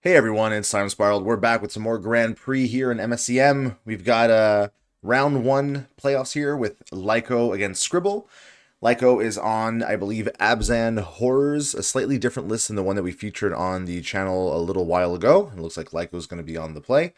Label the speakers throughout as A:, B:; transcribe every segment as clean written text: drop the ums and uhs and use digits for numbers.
A: Hey everyone, it's Simon Spiraled. We're back with some more Grand Prix here in MSEM. We've got round one playoffs here with Lyco against Scribble. Lyco is on, I believe, Abzan Horrors, a slightly different list than the one that we featured on the channel a little while ago. It looks like Lyco is going to be on the play.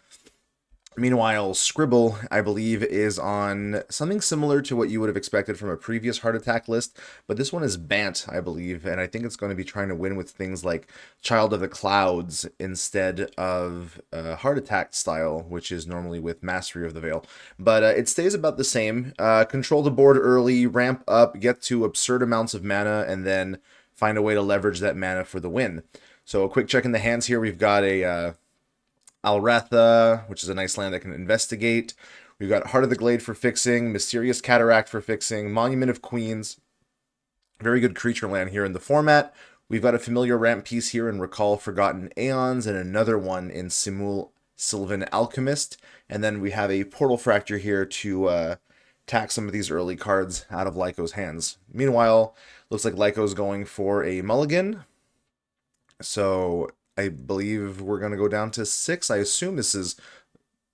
A: Meanwhile, Scribble, I believe, is on something similar to what you would have expected from a previous heart attack list, but this one is Bant, I believe, and I think it's going to be trying to win with things like Child of the Clouds instead of heart attack style, which is normally with Mastery of the Veil. But it stays about the same. Control the board early, ramp up, get to absurd amounts of mana, and then find a way to leverage that mana for the win. So a quick check in the hands here. We've got a Alratha, which is a nice land that can investigate. We've got Heart of the Glade for fixing, Mysterious Cataract for fixing, Monument of Queens. Very good creature land here in the format. We've got a familiar ramp piece here in Recall Forgotten Aeons and another one in Simul Sylvan Alchemist. And then we have a Portal Fracture here to tax some of these early cards out of Lyco's hands. Meanwhile, looks like Lyco's going for a mulligan. So I believe we're going to go down to 6. I assume this is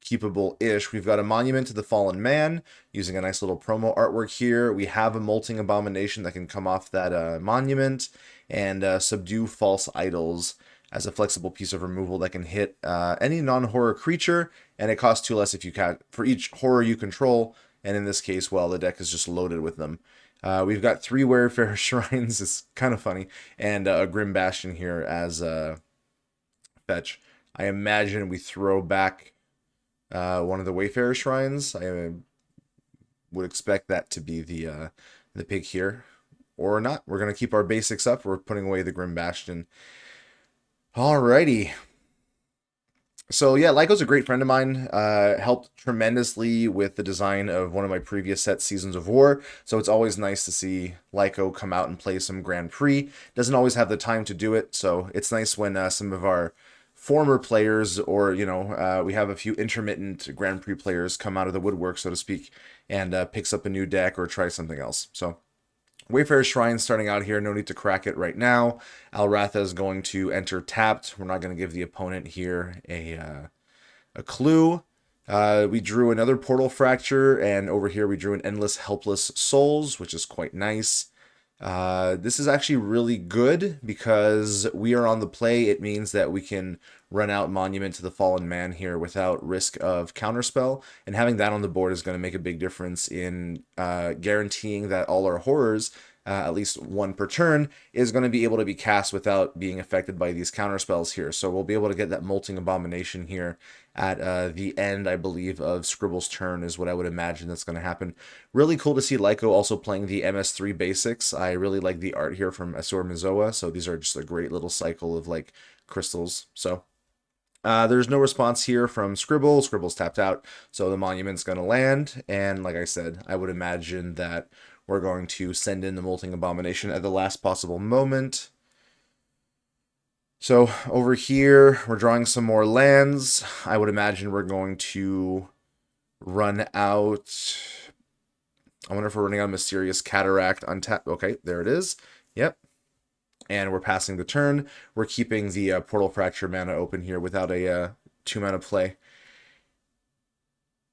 A: keepable-ish. We've got a Monument to the Fallen Man, using a nice little promo artwork here. We have a Molting Abomination that can come off that monument, and Subdue False Idols as a flexible piece of removal that can hit any non-horror creature, and it costs 2 less if you can for each horror you control, and in this case, well, the deck is just loaded with them. We've got 3 Wayfarer Shrines, it's kind of funny, and a Grim Bastion here as fetch. I imagine we throw back one of the Wayfarer Shrines. I would expect that to be the pick here, or not. We're gonna keep our basics up. We're putting away the Grim Bastion. Alrighty. So yeah, Lyco's a great friend of mine. Helped tremendously with the design of one of my previous set, Seasons of War. So it's always nice to see Lyco come out and play some Grand Prix. Doesn't always have the time to do it, so it's nice when some of our former players, or we have a few intermittent Grand Prix players come out of the woodwork, so to speak, and picks up a new deck or tries something else. So Wayfarer Shrine starting out here, no need to crack it right now. Alratha is going to enter tapped. We're not going to give the opponent here a clue. We drew another Portal Fracture, and over here we drew an Endless Helpless Souls, which is quite nice. This is actually really good because we are on the play. It means that we can run out Monument to the Fallen Man here without risk of counterspell, and having that on the board is going to make a big difference in guaranteeing that all our horrors, at least one per turn, is going to be able to be cast without being affected by these counterspells here. So we'll be able to get that Molting Abomination here at the end, I believe, of Scribble's turn is what I would imagine that's going to happen. Really cool to see Lyco also playing the MS3 basics. I really like the art here from Asur Mizoa, so these are just a great little cycle of like crystals. So there's no response here from Scribble. Scribble's tapped out, so the Monument's going to land, and like I said, I would imagine that we're going to send in the Molting Abomination at the last possible moment. So over here, we're drawing some more lands. I would imagine we're going to run out. I wonder if we're running out Mysterious Cataract untap. Okay, there it is. Yep. And we're passing the turn. We're keeping the Portal Fracture mana open here without a 2 mana play.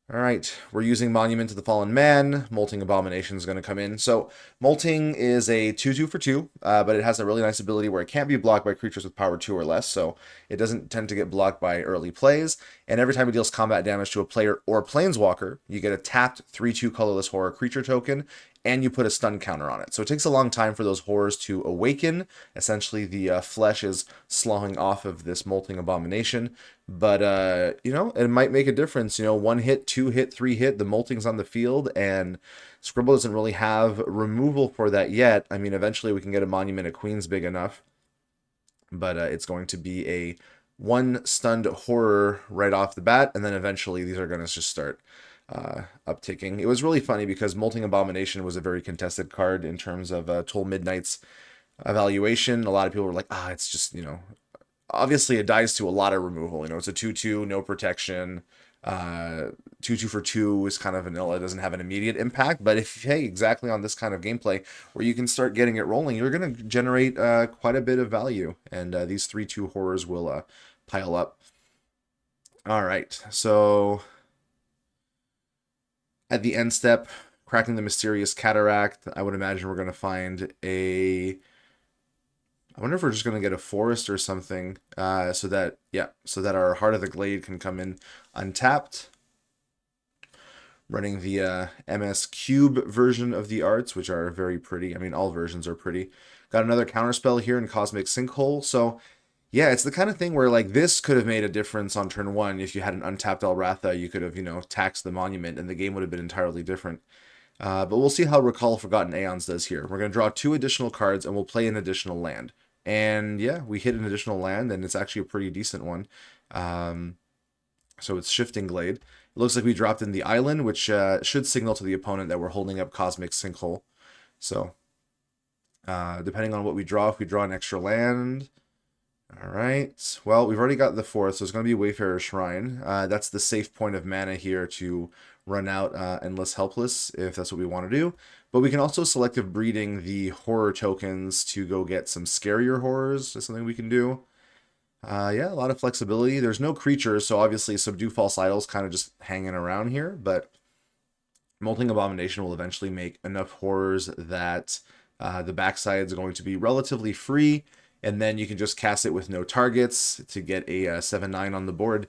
A: All right, we're using Monument to the Fallen Man. Molting Abomination is going to come in. So Molting is a 2/2 for 2, but it has a really nice ability where it can't be blocked by creatures with power 2 or less, so it doesn't tend to get blocked by early plays. And every time it deals combat damage to a player or planeswalker, you get a tapped 3/2 colorless horror creature token, and you put a stun counter on it. So it takes a long time for those horrors to awaken. Essentially, the flesh is sloughing off of this Molting Abomination. But, it might make a difference. 1 hit, 2 hit, 3 hit, the Molting's on the field, and Scribble doesn't really have removal for that yet. I mean, eventually we can get a Monument of Queens big enough. But it's going to be a 1 stunned horror right off the bat, and then eventually these are going to just start upticking. It was really funny because Molting Abomination was a very contested card in terms of Toll Midnight's evaluation. A lot of people were like, it's just, obviously it dies to a lot of removal. It's a 2/2, no protection. 2/2 for 2 is kind of vanilla, it doesn't have an immediate impact, but exactly on this kind of gameplay where you can start getting it rolling, you're going to generate quite a bit of value, and these 3/2 horrors will pile up. All right, so at the end step, cracking the mysterious cataract, I would imagine we're going to find a... I wonder if we're just going to get a forest or something, so that, yeah, so that our Heart of the Glade can come in untapped. Running the MS Cube version of the arts, which are very pretty. I mean, all versions are pretty. Got another counterspell here in Cosmic Sinkhole. So, yeah, it's the kind of thing where, like, this could have made a difference on turn 1. If you had an untapped Elratha, you could have, you know, taxed the monument, and the game would have been entirely different. But we'll see how Recall Forgotten Aeons does here. We're going to draw 2 additional cards, and we'll play an additional land. And, yeah, we hit an additional land, and it's actually a pretty decent one. So it's Shifting Glade. It looks like we dropped in the island, which should signal to the opponent that we're holding up Cosmic Sinkhole. So, depending on what we draw, if we draw an extra land... All right. Well, we've already got the 4th, so it's going to be Wayfarer's Shrine. That's the safe point of mana here to run out Endless Helpless, if that's what we want to do. But we can also selective breeding the horror tokens to go get some scarier horrors. That's something we can do. Yeah, a lot of flexibility. There's no creatures, so obviously Subdue False Idols kind of just hanging around here, but Molting Abomination will eventually make enough horrors that the backside is going to be relatively free, and then you can just cast it with no targets to get a 7/9 on the board.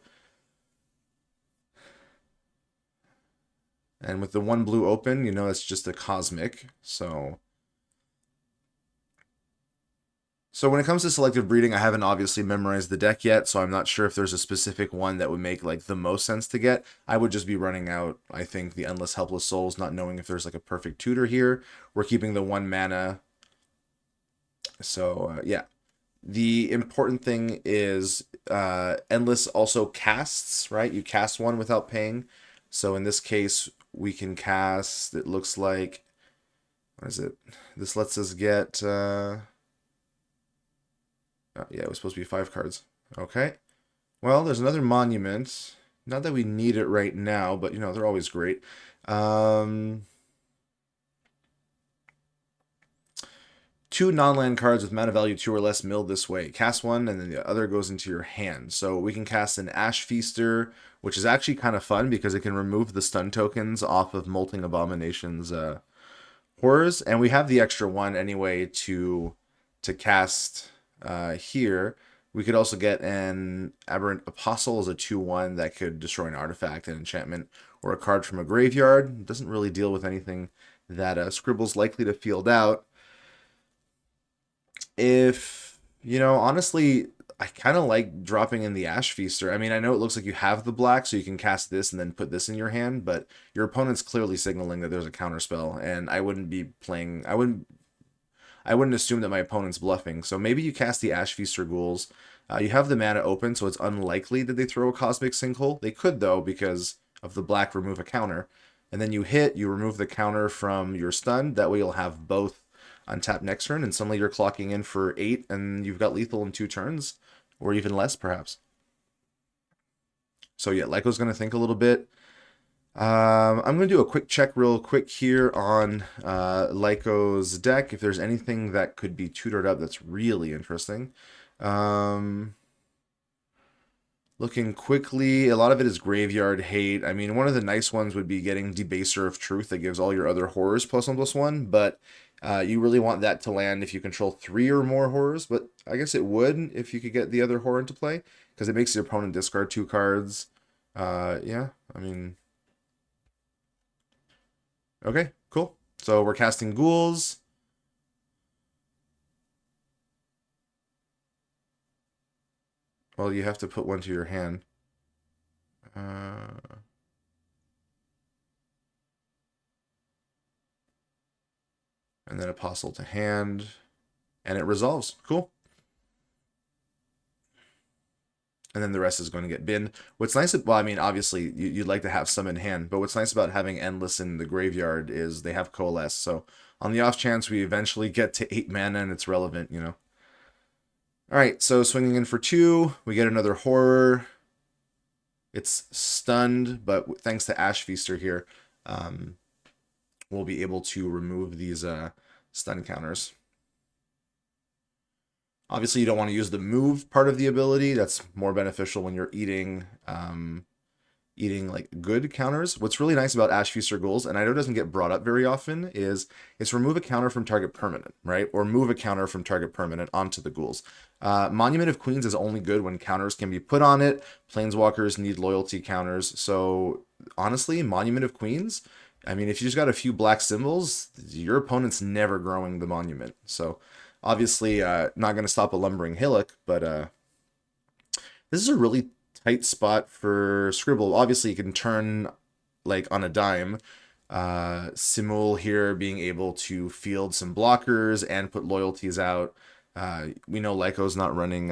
A: And with the 1 blue open, you know, it's just a cosmic, so... So when it comes to selective breeding, I haven't obviously memorized the deck yet, so I'm not sure if there's a specific one that would make like the most sense to get. I would just be running out, I think, the Endless Helpless Souls, not knowing if there's like a perfect tutor here. We're keeping the 1 mana. So, yeah. The important thing is Endless also casts, right? You cast 1 without paying. So in this case, we can cast, it looks like, what is it? This lets us get... yeah, it was supposed to be 5 cards. Okay. Well, there's another monument. Not that we need it right now, but, you know, they're always great. 2 non-land cards with mana value 2 or less milled this way. Cast 1, and then the other goes into your hand. So we can cast an Ash Feaster, which is actually kind of fun because it can remove the stun tokens off of Molting Abomination's horrors. And we have the extra 1 anyway to cast... here, we could also get an Aberrant Apostle as a 2/1 that could destroy an artifact, an enchantment, or a card from a graveyard. It doesn't really deal with anything that Scribbl's likely to field out. If, you know, honestly, I kind of like dropping in the Ash Feaster. I mean, I know it looks like you have the black, so you can cast this and then put this in your hand, but your opponent's clearly signaling that there's a counterspell, and I wouldn't be playing... I wouldn't assume that my opponent's bluffing. So maybe you cast the Ash Feaster Ghouls. You have the mana open, so it's unlikely that they throw a Cosmic Sinkhole. They could, though, because of the black remove a counter. And then you hit, you remove the counter from your stun. That way you'll have both untapped next turn, and suddenly you're clocking in for 8, and you've got lethal in 2 turns. Or even less, perhaps. So yeah, Lyco's going to think a little bit. I'm going to do a quick check real quick here on Lyco's deck, if there's anything that could be tutored up that's really interesting. Looking quickly, a lot of it is Graveyard Hate. I mean, one of the nice ones would be getting Debaser of Truth that gives all your other horrors +1/+1, but you really want that to land if you control 3 or more horrors, but I guess it would if you could get the other horror into play, because it makes your opponent discard 2 cards. Yeah, I mean... Okay, cool. So we're casting Ghouls. Well, you have to put 1 to your hand. And then Apostle to hand. And it resolves. Cool. And then the rest is going to get binned. What's nice, well, I mean, obviously, you'd like to have some in hand, but what's nice about having Endless in the graveyard is they have Coalesce, so on the off chance we eventually get to 8 mana and it's relevant, you know. Alright, so swinging in for 2, we get another Horror. It's stunned, but thanks to Ash Feaster here, we'll be able to remove these stun counters. Obviously, you don't want to use the move part of the ability. That's more beneficial when you're eating like good counters. What's really nice about Ash Feaster Ghouls, and I know it doesn't get brought up very often, is it's remove a counter from target permanent, right? Or move a counter from target permanent onto the ghouls. Monument of Queens is only good when counters can be put on it. Planeswalkers need loyalty counters. So honestly, Monument of Queens, I mean, if you just got a few black symbols, your opponent's never growing the monument. So obviously, not going to stop a Lumbering Hillock, but this is a really tight spot for Scribble. Obviously, you can turn like on a dime. Simul here being able to field some blockers and put loyalties out. We know Lyco's not running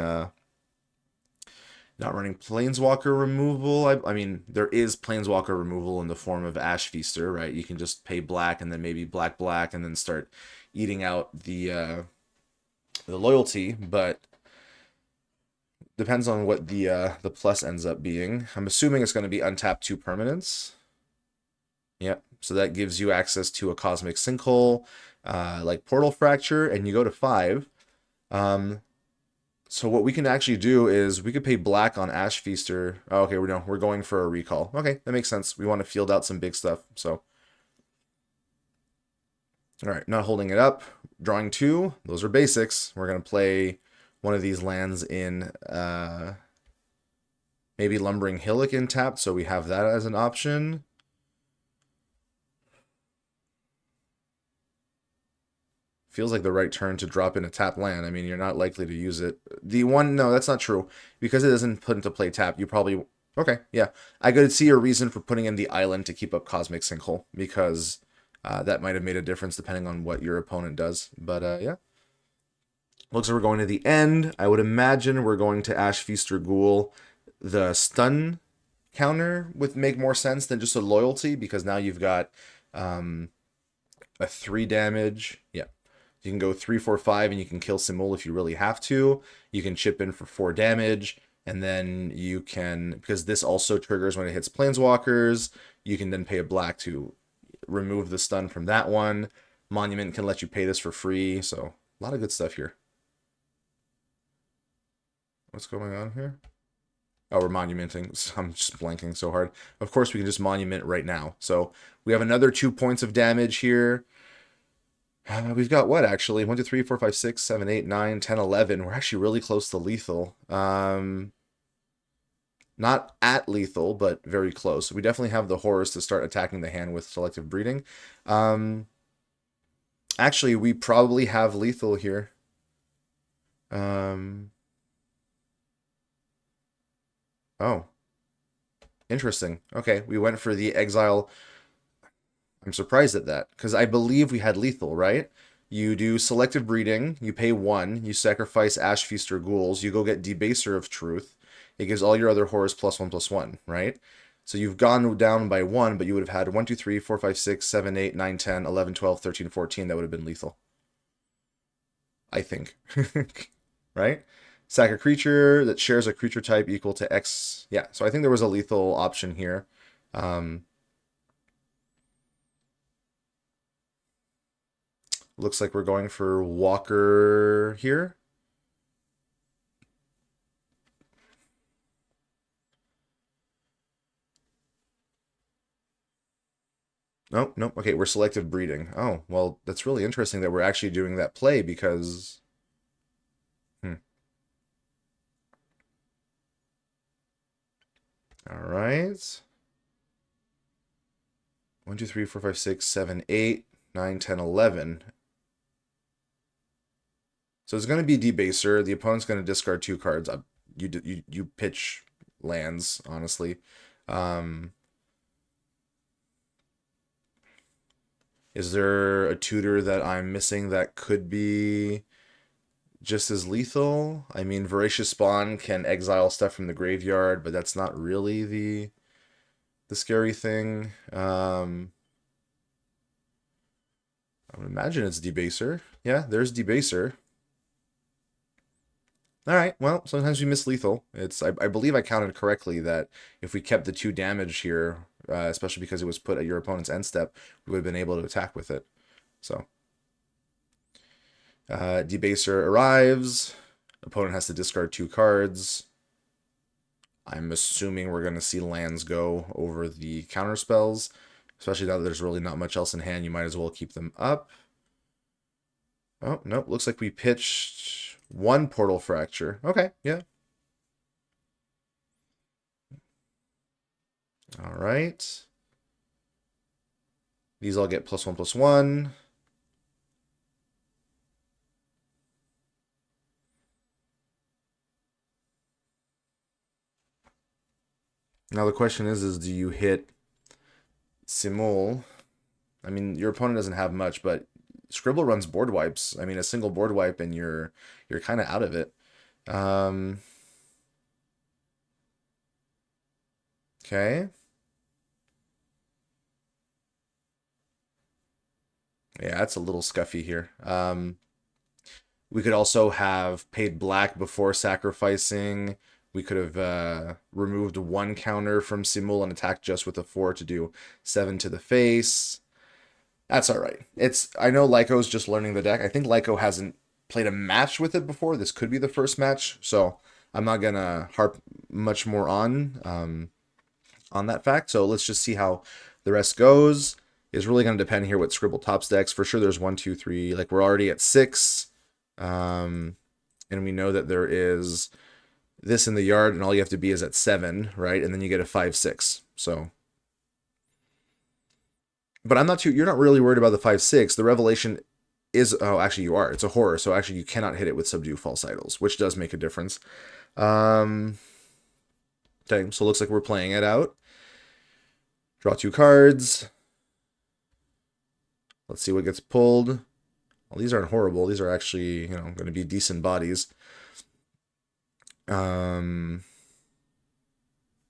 A: Planeswalker removal. I mean, there is Planeswalker removal in the form of Ash Feaster, right? You can just pay black and then maybe black and then start eating out the loyalty, but depends on what the plus ends up being. I'm assuming it's going to be untap 2 permanents. Yep. So that gives you access to a Cosmic Sinkhole, like Portal Fracture, and you go to 5. So what we can actually do is we could pay black on Ash Feaster. Oh, okay, we're going for a recall. Okay, that makes sense. We want to field out some big stuff. So, all right, not holding it up. Drawing 2. Those are basics. We're gonna play one of these lands in maybe Lumbering Hillock in tapped, so we have that as an option. Feels like the right turn to drop in a tap land. I mean, you're not likely to use it. No, that's not true. Because it doesn't put into play tap, you probably... Okay, yeah. I could see a reason for putting in the island to keep up Cosmic Sinkhole, because that might have made a difference depending on what your opponent does. But, yeah. Looks like we're going to the end. I would imagine we're going to Ash Feaster Ghoul. The stun counter would make more sense than just a loyalty, because now you've got a 3 damage. Yeah. You can go 3, 4, 5, and you can kill Simul if you really have to. You can chip in for 4 damage, and then you can, because this also triggers when it hits Planeswalkers, you can then pay a black to remove the stun from that one. Monument can let you pay this for free, so a lot of good stuff here. What's going on here? Oh, we're monumenting. I'm just blanking so hard. Of course, we can just monument right now. So we have another 2 points of damage here. We've got what, actually? 1, 2, 3, 4, 5, 6, 7, 8, 9, 10, 11. We're actually really close to lethal. Not at lethal, but very close. We definitely have the horrors to start attacking the hand with selective breeding. Actually, we probably have lethal here. Oh. Interesting. Okay, we went for the exile. I'm surprised at that, because I believe we had lethal, right? You do selective breeding, you pay 1, you sacrifice Ash Feaster Ghouls, you go get Debaser of Truth. It gives all your other horrors +1/+1, right? So you've gone down by 1, but you would have had 1, 2, 3, 4, 5, 6, 7, 8, 9, 10, 11, 12, 13, 14. That would have been lethal. I think. Right? Sack a creature that shares a creature type equal to X. Yeah, so I think there was a lethal option here. Looks like we're going for Walker here. Nope, nope. Okay, we're selective breeding. Oh, well, that's really interesting that we're actually doing that play, because... All right. 1, 2, 3, 4, 5, 6, 7, 8, 9, 10, 11. So it's going to be Debaser. The opponent's going to discard 2 cards. You pitch lands, honestly. Is there a tutor that I'm missing that could be just as lethal? I mean, Voracious Spawn can exile stuff from the graveyard, but that's not really the scary thing. I would imagine it's Debaser. Yeah, there's Debaser. All right, well, sometimes we miss lethal. I believe I counted correctly that if we kept the 2 damage here, especially because it was put at your opponent's end step, we would have been able to attack with it. So, Debaser arrives. Opponent has to discard 2 cards. I'm assuming we're going to see lands go over the counter spells, especially now that there's really not much else in hand. You might as well keep them up. Oh, nope. Looks like we pitched 1 Portal Fracture. Okay, yeah. All right. These all get +1/+1. Now the question is do you hit Simul? I mean, your opponent doesn't have much, but Scribble runs board wipes. I mean, a single board wipe and you're kind of out of it. Okay. Yeah, that's a little scuffy here. We could also have paid black before sacrificing. We could have removed 1 counter from Simul and attacked just with a 4 to do 7 to the face. That's all right. I know Lyco's just learning the deck. I think Lyco hasn't played a match with it before. This could be the first match, so I'm not gonna harp much more on that fact. So let's just see how the rest goes. It's really gonna depend here what Scribble tops decks. For sure, there's 1, 2, 3. Like we're already at 6, and we know that there is this in the yard, and all you have to be is at 7, right? And then you get a 5, 6. So. But you're not really worried about the 5, 6. The revelation is, oh, actually you are. It's a horror, so actually you cannot hit it with Subdue False Idols, which does make a difference. Okay, so it looks like we're playing it out. Draw 2 cards. Let's see what gets pulled. Well, these aren't horrible. These are actually, going to be decent bodies.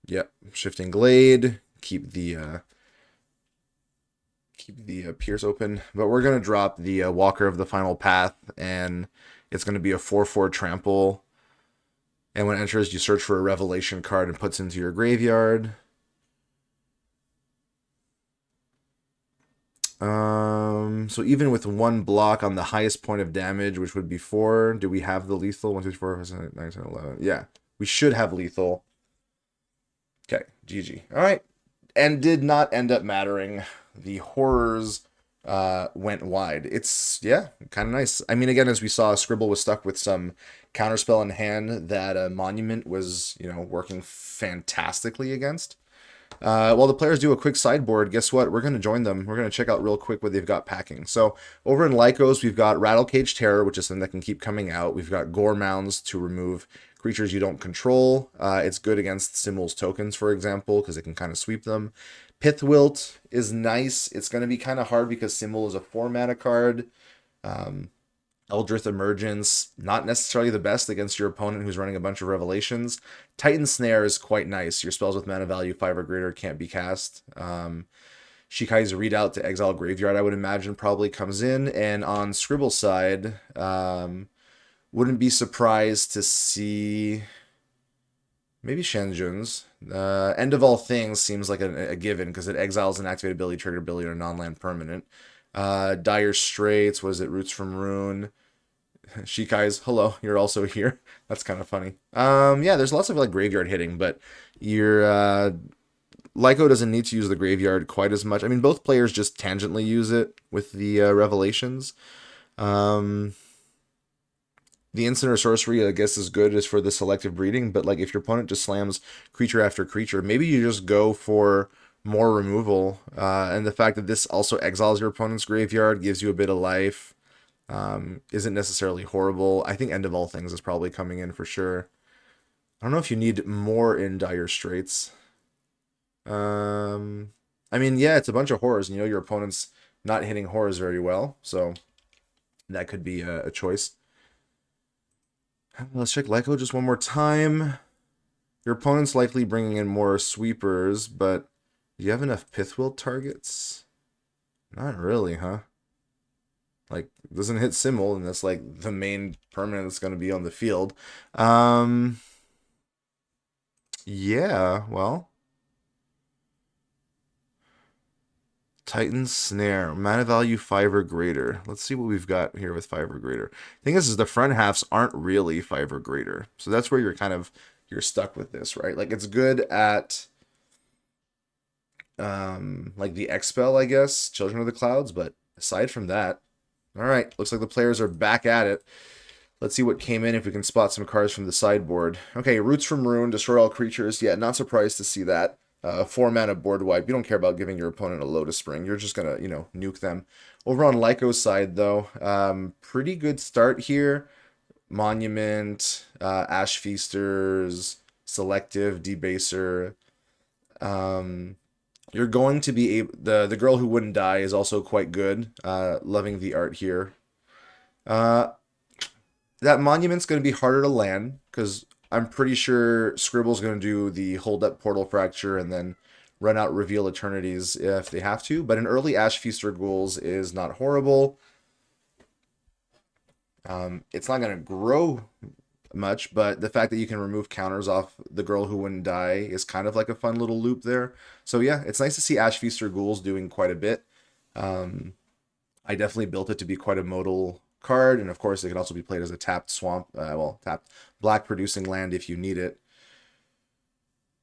A: Yep, Shifting Glade. Keep the Pierce open, but we're going to drop the Walker of the Final Path, and it's going to be a 4/4 trample. And when it enters, you search for a Revelation card and puts into your graveyard. So even with 1 block on the highest point of damage, which would be 4, do we have the lethal? 1, 2, 3, 4, 5, 6, 7, 8, 9, 10, 11. Yeah, we should have lethal. Okay, GG. All right, and did not end up mattering. The horrors went wide. It's, yeah, kind of nice. I mean, again, as we saw, Scribble was stuck with some counterspell in hand that Monument was, working fantastically against. While the players do a quick sideboard, guess what? We're going to join them. We're going to check out real quick what they've got packing. So over in Lycos, we've got Rattlecage Terror, which is something that can keep coming out. We've got Gore Mounds to remove creatures you don't control. It's good against Simul's tokens, for example, because it can kind of sweep them. Pithwilt is nice. It's going to be kind of hard because Simul is a 4-mana card. Eldritch Emergence, not necessarily the best against your opponent who's running a bunch of Revelations. Titan Snare is quite nice. Your spells with mana value 5 or greater can't be cast. Shikai's Readout to exile graveyard, I would imagine, probably comes in. And on Scribble's side, wouldn't be surprised to see maybe Shenjun's. End of All Things seems like a given because it exiles an activated ability, trigger ability, or non-land permanent. Dire Straits, was it Roots from Ruin? Shikai's, hello, you're also here. That's kind of funny. Yeah, there's lots of like graveyard hitting, but your Lyco doesn't need to use the graveyard quite as much. I mean, both players just tangentially use it with the Revelations. The instant or sorcery, I guess, is good as for the selective breeding, but like if your opponent just slams creature after creature, maybe you just go for more removal. And the fact that this also exiles your opponent's graveyard, gives you a bit of life, isn't necessarily horrible. I think End of All Things is probably coming in for sure. I don't know if you need more in Dire Straits. I mean, yeah, it's a bunch of horrors, and your opponent's not hitting horrors very well, so that could be a choice. Let's check Lyco just one more time. Your opponent's likely bringing in more sweepers, but do you have enough Pithwilt targets? Not really, huh? Like, doesn't hit Simul, and that's like the main permanent that's going to be on the field. Yeah, well, Titan Snare, mana value 5 or greater. Let's see what we've got here with 5 or greater. Thing is the front halves aren't really 5 or greater. So that's where you're stuck with this, right? Like it's good at like the Expel, I guess, Children of the Clouds, but aside from that, all right, looks like the players are back at it. Let's see what came in if we can spot some cards from the sideboard. Okay, Roots from Ruin, destroy all creatures. Yeah, not surprised to see that. 4 mana board wipe. You don't care about giving your opponent a Lotus Spring. You're just going to, nuke them. Over on Lyco's side, though, pretty good start here. Monument, Ash Feasters, Selective, Debaser. You're going to be able... The Girl Who Wouldn't Die is also quite good. Loving the art here. That Monument's going to be harder to land, because I'm pretty sure Scribbl's going to do the hold up Portal Fracture and then run out Reveal Eternities if they have to. But an early Ash Feaster Ghouls is not horrible. It's not going to grow much, but the fact that you can remove counters off the Girl Who Wouldn't Die is kind of like a fun little loop there. So yeah, it's nice to see Ash Feaster Ghouls doing quite a bit. I definitely built it to be quite a modal card, and of course it can also be played as a tapped swamp, tapped black producing land if you need it.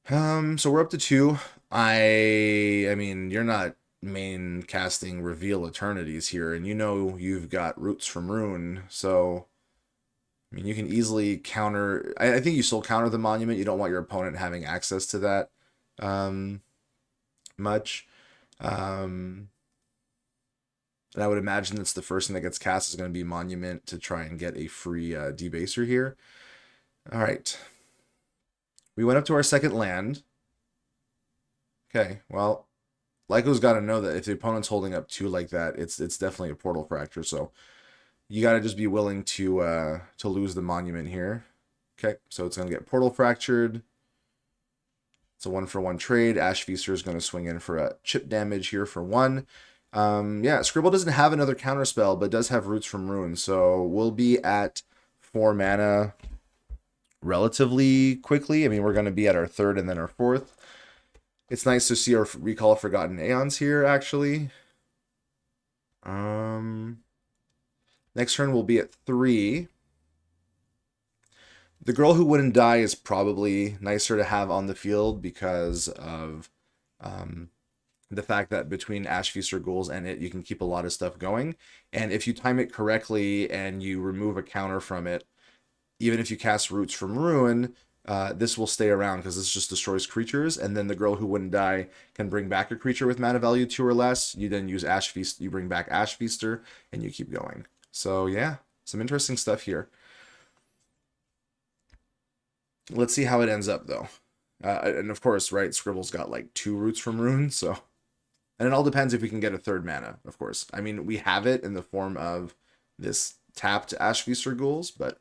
A: So we're up to 2. I mean, you're not main casting Reveal Eternities here, and you've got Roots from Ruin, so I mean you can easily counter. I think you still counter the Monument. You don't want your opponent having access to that much. And I would imagine it's the first thing that gets cast is going to be Monument to try and get a free debaser here. All right. We went up to our second land. Okay, well, Lyco's got to know that if the opponent's holding up 2 like that, it's definitely a Portal Fracture. So you got to just be willing to lose the Monument here. Okay, so it's going to get Portal Fractured. It's a 1-for-1 trade. Ash Feaster is going to swing in for a chip damage here for 1. Yeah, Scribble doesn't have another counterspell, but does have Roots from Ruin, so we'll be at 4 mana relatively quickly. I mean, we're going to be at our 3rd and then our 4th. It's nice to see our Recall of Forgotten Aeons here, actually. Next turn we'll be at 3. The Girl Who Wouldn't Die is probably nicer to have on the field because of... the fact that between Ash Feaster Ghouls and it, you can keep a lot of stuff going. And if you time it correctly and you remove a counter from it, even if you cast Roots from Ruin, this will stay around because this just destroys creatures. And then the Girl Who Wouldn't Die can bring back a creature with mana value 2 or less. You then use Ash Feast, you bring back Ash Feaster, and you keep going. So yeah, some interesting stuff here. Let's see how it ends up though. And of course, right, Scribble's got like 2 Roots from Ruin, so... And it all depends if we can get a 3rd mana, of course. I mean, we have it in the form of this tapped Ash Feaster Ghouls, but...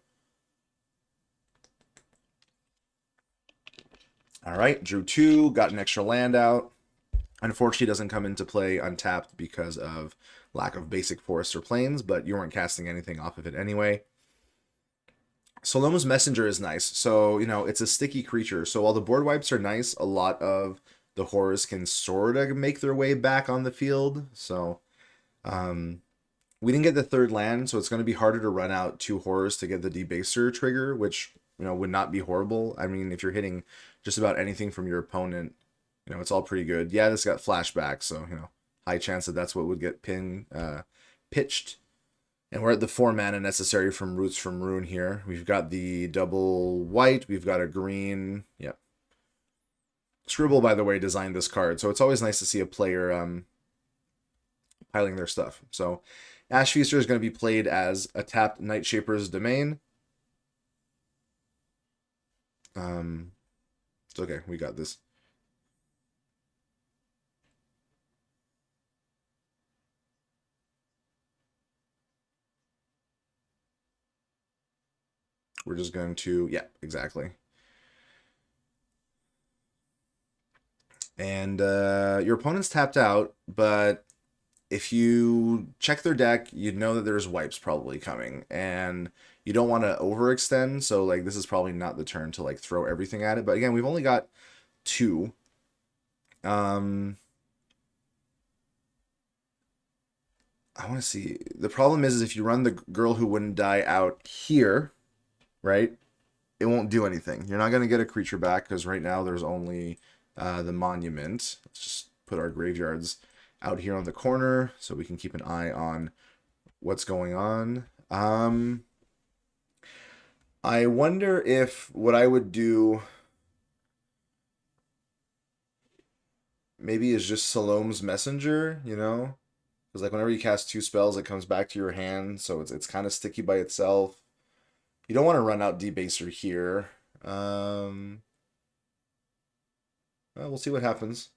A: All right, drew 2, got an extra land out. Unfortunately, doesn't come into play untapped because of lack of basic forests or plains, but you weren't casting anything off of it anyway. Soloma's Messenger is nice. So, it's a sticky creature. So while the board wipes are nice, a lot of the horrors can sort of make their way back on the field. So we didn't get the 3rd land, so it's going to be harder to run out 2 horrors to get the debaser trigger, which would not be horrible. I mean, if you're hitting just about anything from your opponent, it's all pretty good. Yeah, this got flashback, so high chance that that's what would get pitched. And we're at the 4 mana necessary from Roots from Ruin here. We've got the double white, we've got a green. Yep. Scribble, by the way, designed this card, so it's always nice to see a player piling their stuff. So Ash Feaster is going to be played as a tapped Night Shaper's Domain. It's okay, we got this. We're just going to, yeah, exactly. And your opponent's tapped out, but if you check their deck, you'd know that there's wipes probably coming, and you don't want to overextend, so like this is probably not the turn to like throw everything at it. But again, we've only got 2. I want to see. The problem is if you run the girl who wouldn't die out here, right? It won't do anything. You're not going to get a creature back because right now there's only the monument. Let's just put our graveyards out here on the corner so we can keep an eye on what's going on. I wonder if what I would do maybe is just Salome's Messenger, you know? Because like whenever you cast two spells, it comes back to your hand, so it's kind of sticky by itself. You don't want to run out Debaser here. Well, we'll see what happens.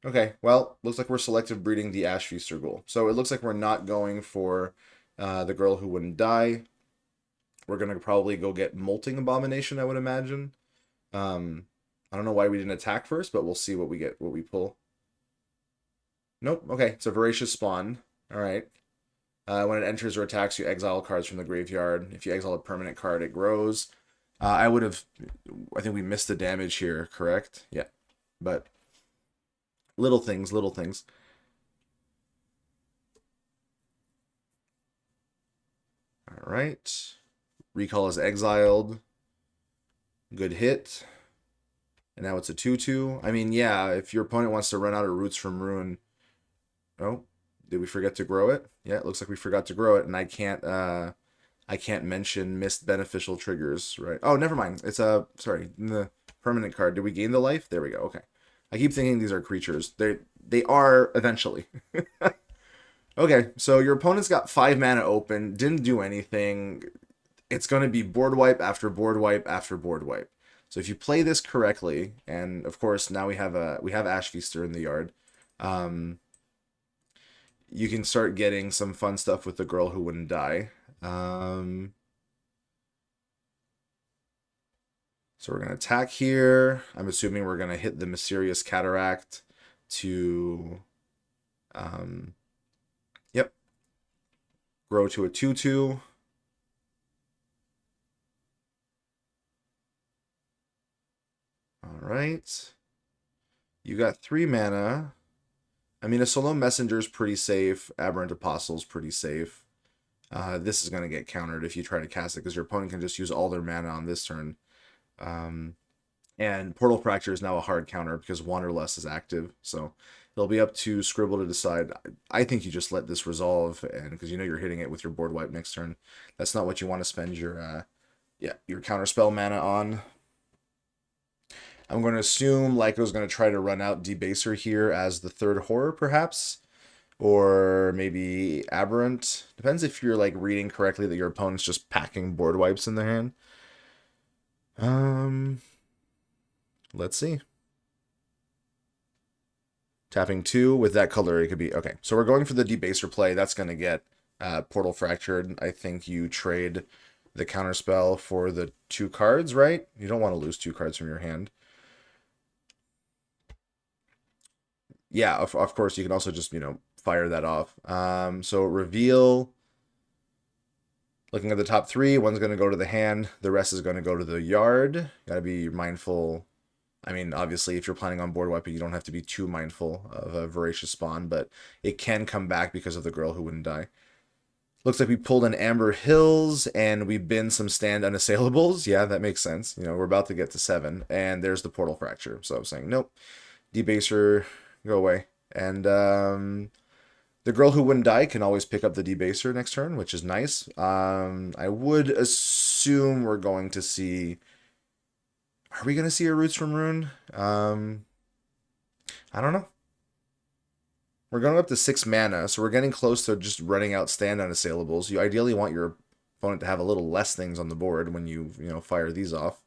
A: Okay, well, looks like we're selective breeding the Ash Feaster Ghoul. So it looks like we're not going for the girl who wouldn't die. We're gonna probably go get Molting Abomination, I would imagine. I don't know why we didn't attack first, but we'll see what we get, what we pull. Nope. Okay, it's a Voracious Spawn. All right. When it enters or attacks, you exile cards from the graveyard. If you exile a permanent card, it grows. I would have. I think we missed the damage here, correct? Yeah. But little things, little things. All right. Recall is exiled. Good hit. And now it's a 2/2. I mean, yeah, if your opponent wants to run out of Roots from Ruin. Oh, did we forget to grow it? Yeah, it looks like we forgot to grow it, and I can't mention missed beneficial triggers, right? Oh, never mind. It's a sorry, the permanent card. Did we gain the life? There we go. Okay. I keep thinking these are creatures. They are eventually. Okay, so your opponent's got 5 mana open, didn't do anything. It's going to be board wipe after board wipe after board wipe. So if you play this correctly, and of course now we have Ash Feaster in the yard, you can start getting some fun stuff with the girl who wouldn't die. So we're going to attack here. I'm assuming we're going to hit the Mysterious Cataract to, yep, grow to a 2/2. All right. You got 3 mana. I mean, a Salome Messenger is pretty safe. Aberrant Apostle's pretty safe. This is going to get countered if you try to cast it because your opponent can just use all their mana on this turn. And Portal Fracture is now a hard counter because Wanderlust is active. So it'll be up to Scribble to decide. I think you just let this resolve, and because you know you're hitting it with your board wipe next turn. That's not what you want to spend your counterspell mana on. I'm going to assume Lyco's going to try to run out Debaser here as the third horror, perhaps. Or maybe Aberrant. Depends if you're like reading correctly that your opponent's just packing board wipes in their hand. Let's see. Tapping 2 with that color, it could be okay. So we're going for the Debaser play. That's going to get Portal Fractured. I think you trade the counterspell for the 2 cards, right? You don't want to lose 2 cards from your hand. Yeah, of course, you can also just, fire that off. So reveal. Looking at the top 3, one's going to go to the hand. The rest is going to go to the yard. Got to be mindful. I mean, obviously, if you're planning on board wiping, you don't have to be too mindful of a Voracious Spawn, but it can come back because of the girl who wouldn't die. Looks like we pulled an Amber Hills, and we binned some Stand Unassailables. Yeah, that makes sense. We're about to get to 7, and there's the Portal Fracture. So I'm saying, nope. Debaser, go away. And the girl who wouldn't die can always pick up the Debaser next turn, which is nice. I would assume we're going to see... Are we going to see a Roots from Ruin? I don't know. We're going up to 6 mana, so we're getting close to just running out Stand Unassailables. You ideally want your opponent to have a little less things on the board when you fire these off.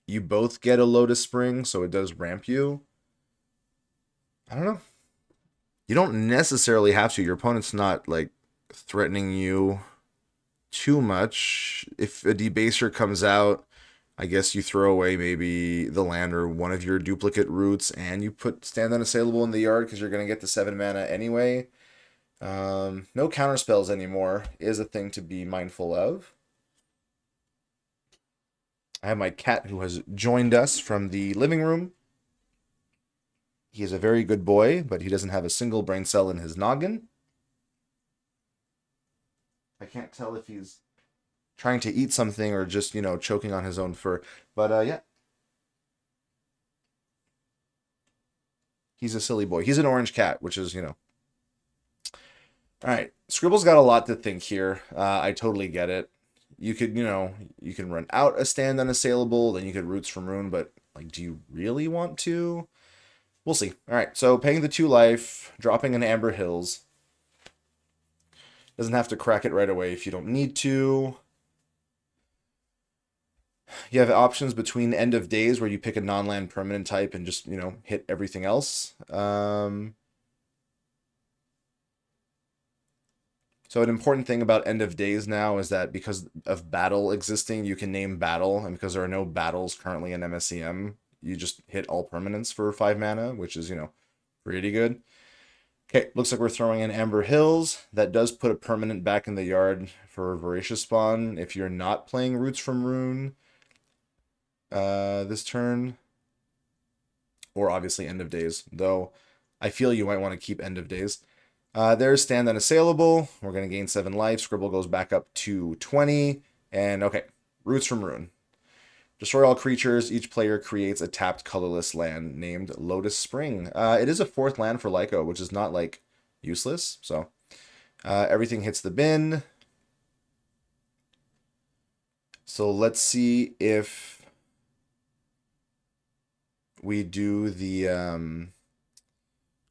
A: You both get a Lotus Spring, so it does ramp you. I don't know. You don't necessarily have to. Your opponent's not, like, threatening you too much. If a Debaser comes out, I guess you throw away maybe the land or one of your duplicate roots, and you put Stand Unassailable in the yard because you're going to get the 7 mana anyway. No counterspells anymore is a thing to be mindful of. I have my cat who has joined us from the living room. He is a very good boy, but he doesn't have a single brain cell in his noggin. I can't tell if he's trying to eat something or just, choking on his own fur. But yeah, he's a silly boy. He's an orange cat, which is. All right. Scribbl's got a lot to think here. I totally get it. You could, you can run out a stand unassailable, then you could Roots from Ruin, but like, do you really want to? We'll see. All right. So paying the 2 life, dropping an Amber Hills. Doesn't have to crack it right away if you don't need to. You have options between End of Days where you pick a non-land permanent type and just, hit everything else. So an important thing about End of Days now is that because of battle existing, you can name battle, and because there are no battles currently in MSEM, you just hit all permanents for 5 mana, which is, pretty good. Okay, looks like we're throwing in Amber Hills. That does put a permanent back in the yard for Voracious Spawn if you're not playing Roots from Rune this turn. Or obviously End of Days, though I feel you might want to keep End of Days. There's Stand Unassailable. We're going to gain 7 life. Scribble goes back up to 20. And okay, Roots from Ruin. Destroy all creatures. Each player creates a tapped colorless land named Lotus Spring. It is a 4th land for Lyco, which is not like useless. So everything hits the bin. So let's see if we do the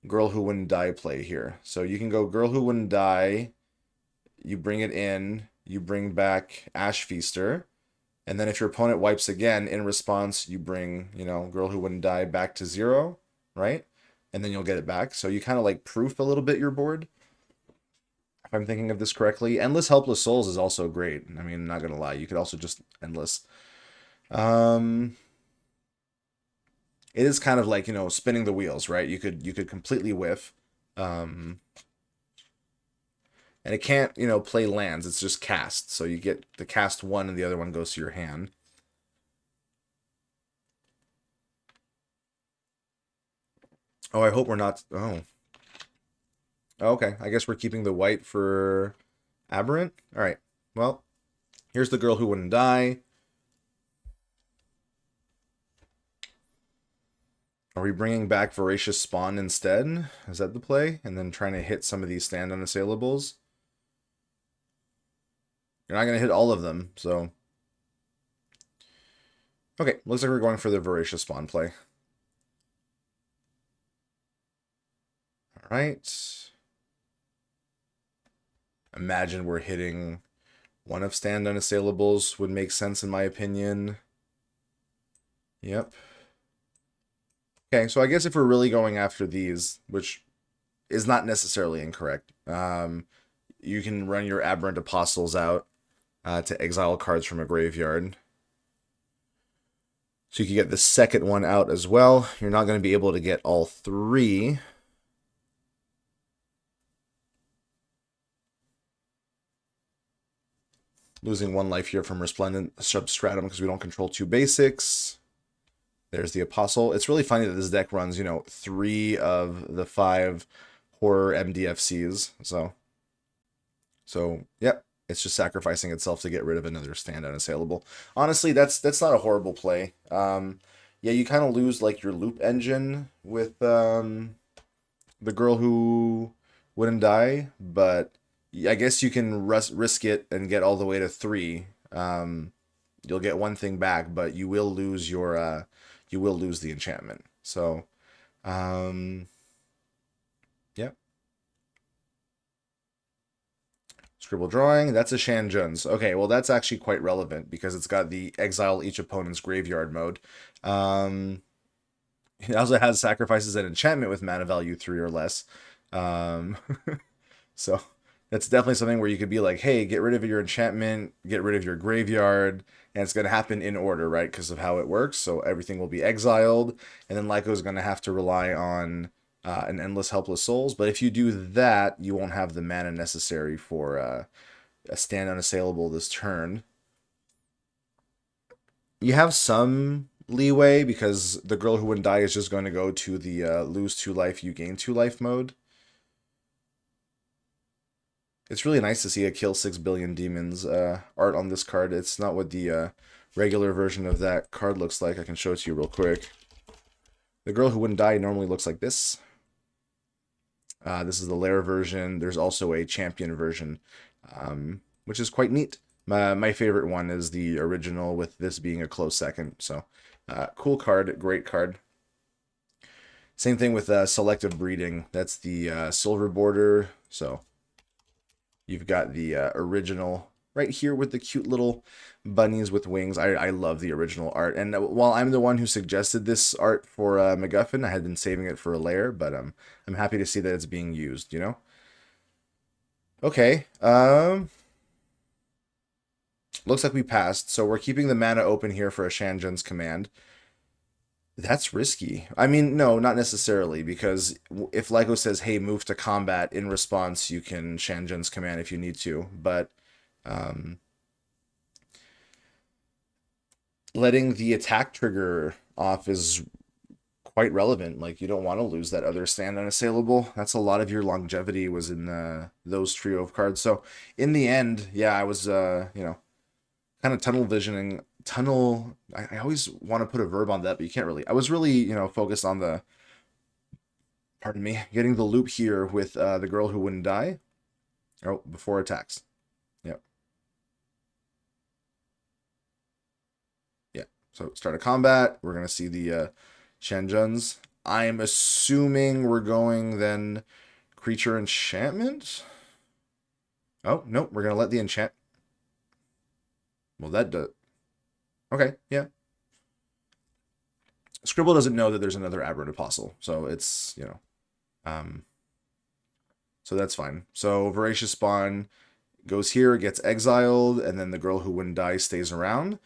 A: Girl Who Wouldn't Die play here. So you can go Girl Who Wouldn't Die. You bring it in. You bring back Ash Feaster. And then if your opponent wipes again, in response, you bring, Girl Who Wouldn't Die back to 0, right? And then you'll get it back. So you kind of like proof a little bit your board. If I'm thinking of this correctly. Endless Helpless Souls is also great. I mean, not going to lie. You could also just Endless. It is kind of like, spinning the wheels, right? You could completely whiff. And it can't, play lands. It's just cast. So you get the cast 1 and the other one goes to your hand. Oh, I hope we're not... Oh. Okay, I guess we're keeping the white for Aberrant. All right, well, here's the Girl Who Wouldn't Die. Are we bringing back Voracious Spawn instead? Is that the play? And then trying to hit some of these stand unassailables? You're not going to hit all of them, so... Okay, looks like we're going for the Voracious Spawn play. Alright. Imagine we're hitting one of stand unassailables would make sense in my opinion. Yep. Okay, so I guess if we're really going after these, which is not necessarily incorrect, you can run your Aberrant Apostles out to exile cards from a graveyard. So you can get the second one out as well. You're not going to be able to get all 3. Losing 1 life here from Resplendent Substratum because we don't control 2 basics. There's the Apostle. It's really funny that this deck runs, 3 of the 5 horror MDFCs. So yep, it's just sacrificing itself to get rid of another stand unassailable. Honestly, that's not a horrible play. Yeah, you kind of lose like your loop engine with the Girl Who Wouldn't Die, but I guess you can risk it and get all the way to 3. You'll get 1 thing back, but you will lose your you will lose the enchantment. So, yeah. Scribble drawing, that's a Shanjuns. Okay, well that's actually quite relevant because it's got the exile each opponent's graveyard mode. It also has sacrifices and enchantment with mana value 3 or less. So that's definitely something where you could be like, hey, get rid of your enchantment, get rid of your graveyard, and it's going to happen in order, right? Because of how it works. So everything will be exiled, and then Lyco is going to have to rely on an Endless Helpless Souls. But if you do that, you won't have the mana necessary for a stand unassailable this turn. You have some leeway because the girl who wouldn't die is just going to go to the lose 2 life, you gain 2 life mode. It's really nice to see a kill 6 billion demons art on this card. It's not what the regular version of that card looks like. I can show it to you real quick. The girl who wouldn't die normally looks like this. This is the Lair version. There's also a champion version, which is quite neat. My favorite one is the original, with this being a close second. So, cool card, great card. Same thing with selective breeding. That's the silver border. So, you've got the original right here with the cute little bunnies with wings. I love the original art. And while I'm the one who suggested this art for MacGuffin, I had been saving it for a layer, but I'm happy to see that it's being used, you know? Okay. Looks like we passed, so we're keeping the mana open here for a Shanzhen's command. That's risky. I mean, no, not necessarily, because if Lyco says, hey, move to combat, in response, you can Shanzhen's command if you need to, but letting the attack trigger off is quite relevant. Like, you don't want to lose that other stand unassailable. That's a lot of your longevity was in those trio of cards. So, in the end, yeah, I was, you know, kind of tunnel visioning. I always want to put a verb on that, but you can't really. I was really, you know, focused on the, pardon me, getting the loop here with the girl who wouldn't die. Oh, before attacks. Yep. Yeah. So start a combat. We're gonna see the Shanzhen's. I'm assuming we're going then creature enchantment. Oh no, we're gonna let the enchant. Well, that does. Okay, yeah. Scribble doesn't know that there's another Aberrant Apostle, so it's, you know, so that's fine. So Voracious Spawn goes here, gets exiled, and then the girl who wouldn't die stays around.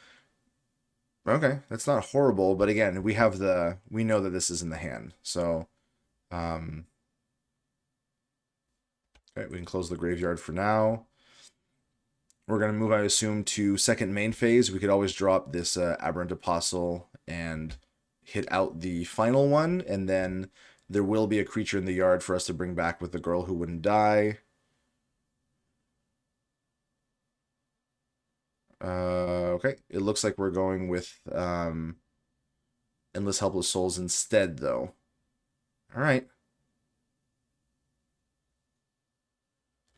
A: Okay, that's not horrible, but again, we know that this is in the hand, so, okay, we can close the graveyard for now. We're going to move, I assume, to second main phase. We could always drop this Aberrant Apostle and hit out the final one, and then there will be a creature in the yard for us to bring back with the girl who wouldn't die. Okay, it looks like we're going with Endless Helpless Souls instead, though. All right.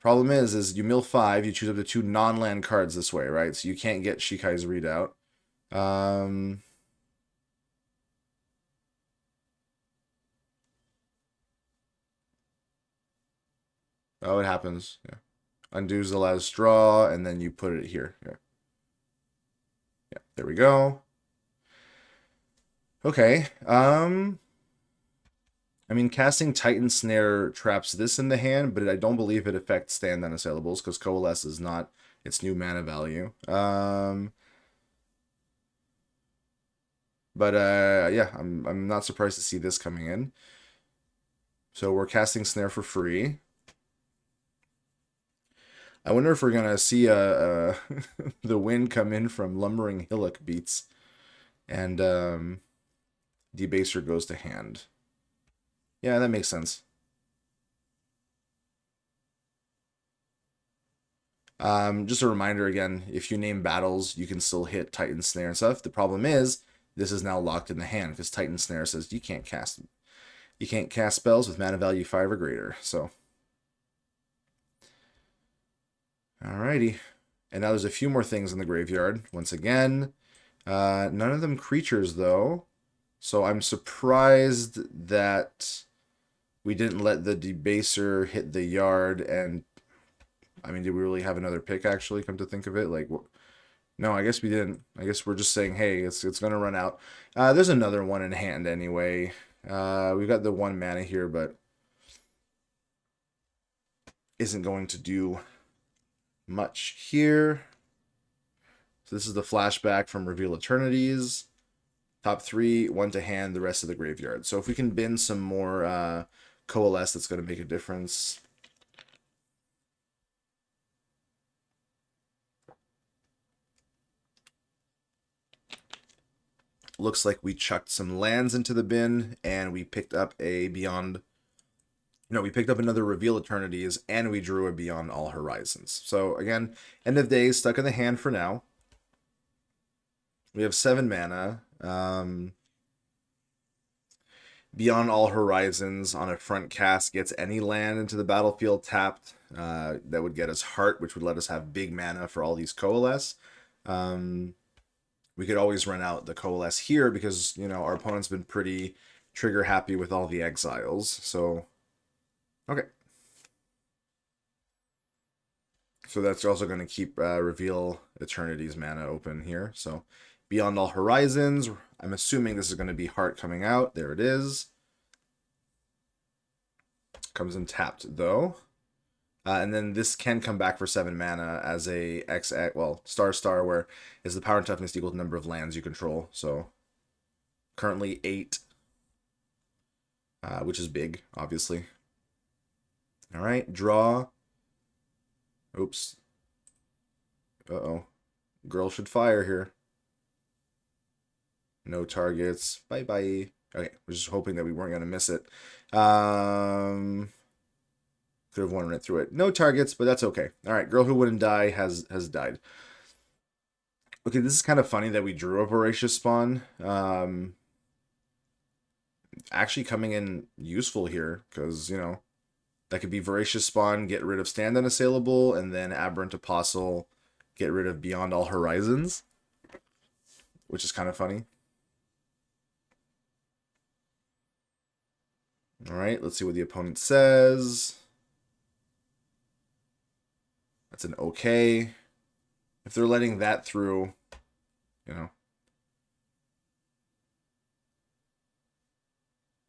A: Problem is you mill 5, you choose up to 2 non-land cards this way, right? So you can't get Shikai's Readout. Oh, it happens. Yeah. Undoes the last draw, and then you put it here. Yeah. Yeah, there we go. Okay. I mean, casting Titan Snare traps this in the hand, but I don't believe it affects stand unassailables because Coalesce is not its new mana value. But yeah, I'm not surprised to see this coming in. So we're casting Snare for free. I wonder if we're gonna see the win come in from Lumbering Hillock beats, and Debaser goes to hand. Yeah, that makes sense. Just a reminder again, if you name battles, you can still hit Titan Snare and stuff. The problem is, this is now locked in the hand because Titan Snare says you can't cast spells with mana value 5 or greater. So, alrighty. And now there's a few more things in the graveyard. Once again, none of them creatures though. So I'm surprised that we didn't let the Debaser hit the yard. And I mean, did we really have another pick actually, come to think of it? Like, no, I guess we didn't. I guess we're just saying, hey, it's gonna run out. There's another one in hand anyway. We've got the 1 mana here, but isn't going to do much here. So this is the flashback from Reveal Eternities. Top 3, 1 to hand, the rest of the graveyard. So if we can bin some more Coalesce, that's going to make a difference. looks like we chucked some lands into the bin, and we picked up a we picked up another Reveal Eternities, and we drew a Beyond All Horizons. So again, end of days, stuck in the hand for now. We have 7 mana. Beyond All Horizons on a front cast gets any land into the battlefield tapped. That would get us Heart, which would let us have big mana for all these Coalesce. We could always run out the Coalesce here because, our opponent's been pretty trigger happy with all the exiles. So, okay. So that's also going to keep Reveal Eternity's mana open here. So Beyond All Horizons, I'm assuming this is going to be Heart coming out. There it is. Comes in tapped though. And then this can come back for 7 mana as a star, where is the power and toughness equal to the number of lands you control. So currently 8, which is big, obviously. All right, draw. Oops. Uh-oh. Girl should fire here. No targets. Bye-bye. Okay, we're just hoping that we weren't going to miss it. Could have won right through it. No targets, but that's okay. All right, Girl Who Wouldn't Die has died. Okay, this is kind of funny that we drew a Voracious Spawn. Actually coming in useful here, because, that could be Voracious Spawn, get rid of Stand Unassailable, and then Aberrant Apostle, get rid of Beyond All Horizons, which is kind of funny. All right, let's see what the opponent says. That's an okay. If they're letting that through, and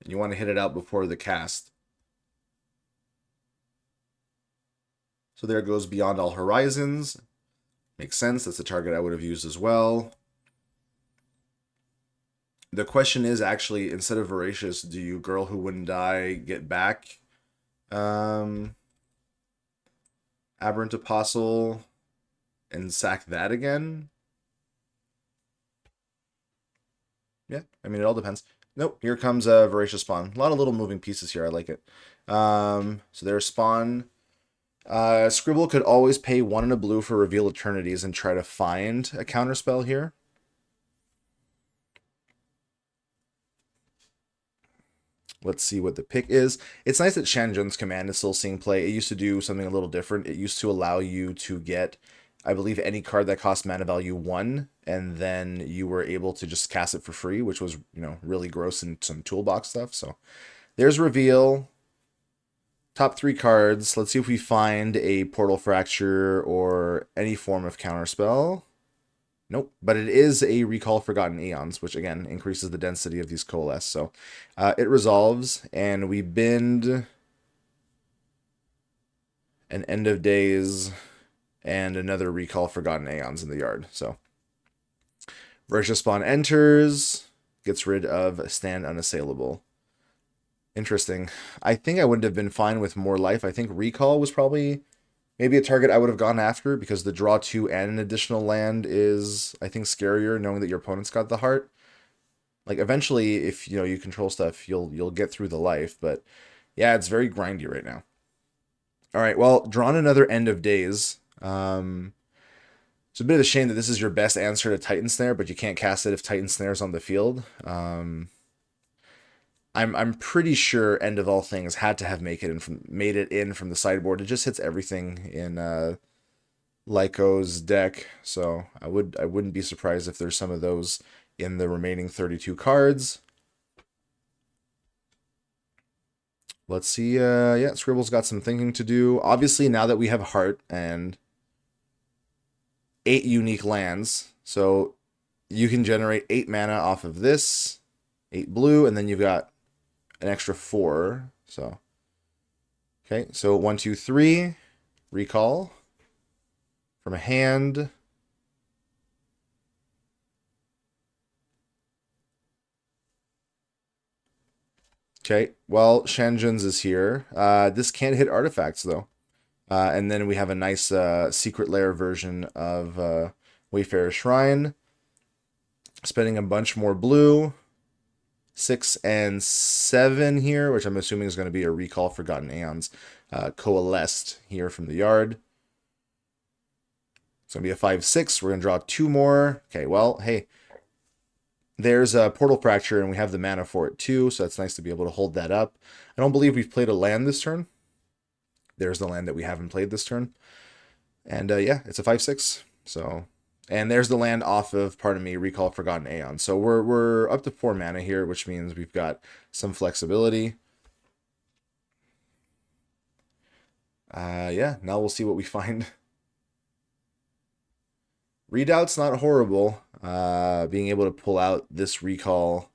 A: you want to hit it out before the cast. So there goes Beyond All Horizons. Makes sense. That's the target I would have used as well. The question is actually, instead of Voracious, do you Girl Who Wouldn't Die get back Aberrant Apostle and sack that again? Yeah, I mean, it all depends. Nope, here comes a Voracious Spawn. A lot of little moving pieces here. I like it. So there's Spawn. Scribble could always pay 1 and a blue for Reveal Eternities and try to find a counterspell here. Let's see what the pick is. It's nice that Shanjun's command is still seeing play. It used to do something a little different. It used to allow you to get, I believe, any card that cost mana value 1, and then you were able to just cast it for free, which was, really gross and some toolbox stuff. So there's Reveal. Top 3 cards. Let's see if we find a Portal Fracture or any form of counterspell. Nope, but it is a Recall Forgotten Aeons, which again increases the density of these Coalesce. So it resolves, and we bend an End of Days and another Recall Forgotten Aeons in the yard. So Voracious Spawn enters, gets rid of Stand Unassailable. Interesting. I think I would have been fine with more life. I think Recall was probably maybe a target I would have gone after, because the draw 2 and an additional land is, I think, scarier, knowing that your opponent's got the Heart. Like, eventually, if, you control stuff, you'll get through the life, but yeah, it's very grindy right now. All right, well, drawn another End of Days. It's a bit of a shame that this is your best answer to Titan Snare, but you can't cast it if Titan Snare's on the field. I'm pretty sure End of All Things had to have made it in from the sideboard. It just hits everything in Lyco's deck, so I wouldn't be surprised if there's some of those in the remaining 32 cards. Let's see. Yeah, Scribble's got some thinking to do. Obviously, now that we have Heart and 8 unique lands, so you can generate 8 mana off of this, 8 blue, and then you've got an extra 4. So, okay, so 1, 2, 3, Recall from a hand. Okay, well, Shanjun's is here. This can't hit artifacts, though. And then we have a nice Secret Lair version of Wayfarer's Shrine. Spending a bunch more blue. 6 and 7 here, which I'm assuming is going to be a recall Forgotten Aeons. Coalesced here from the yard. It's going to be a 5-6. We're going to draw 2 more. Okay, well, hey. There's a Portal Fracture, and we have the mana for it too, so it's nice to be able to hold that up. I don't believe we've played a land this turn. There's the land that we haven't played this turn. And yeah, it's a 5-6. So, and there's the land off of, pardon me, Recall Forgotten Aeon. So we're up to 4 mana here, which means we've got some flexibility. Yeah, now we'll see what we find. Readout's not horrible. Being able to pull out this recall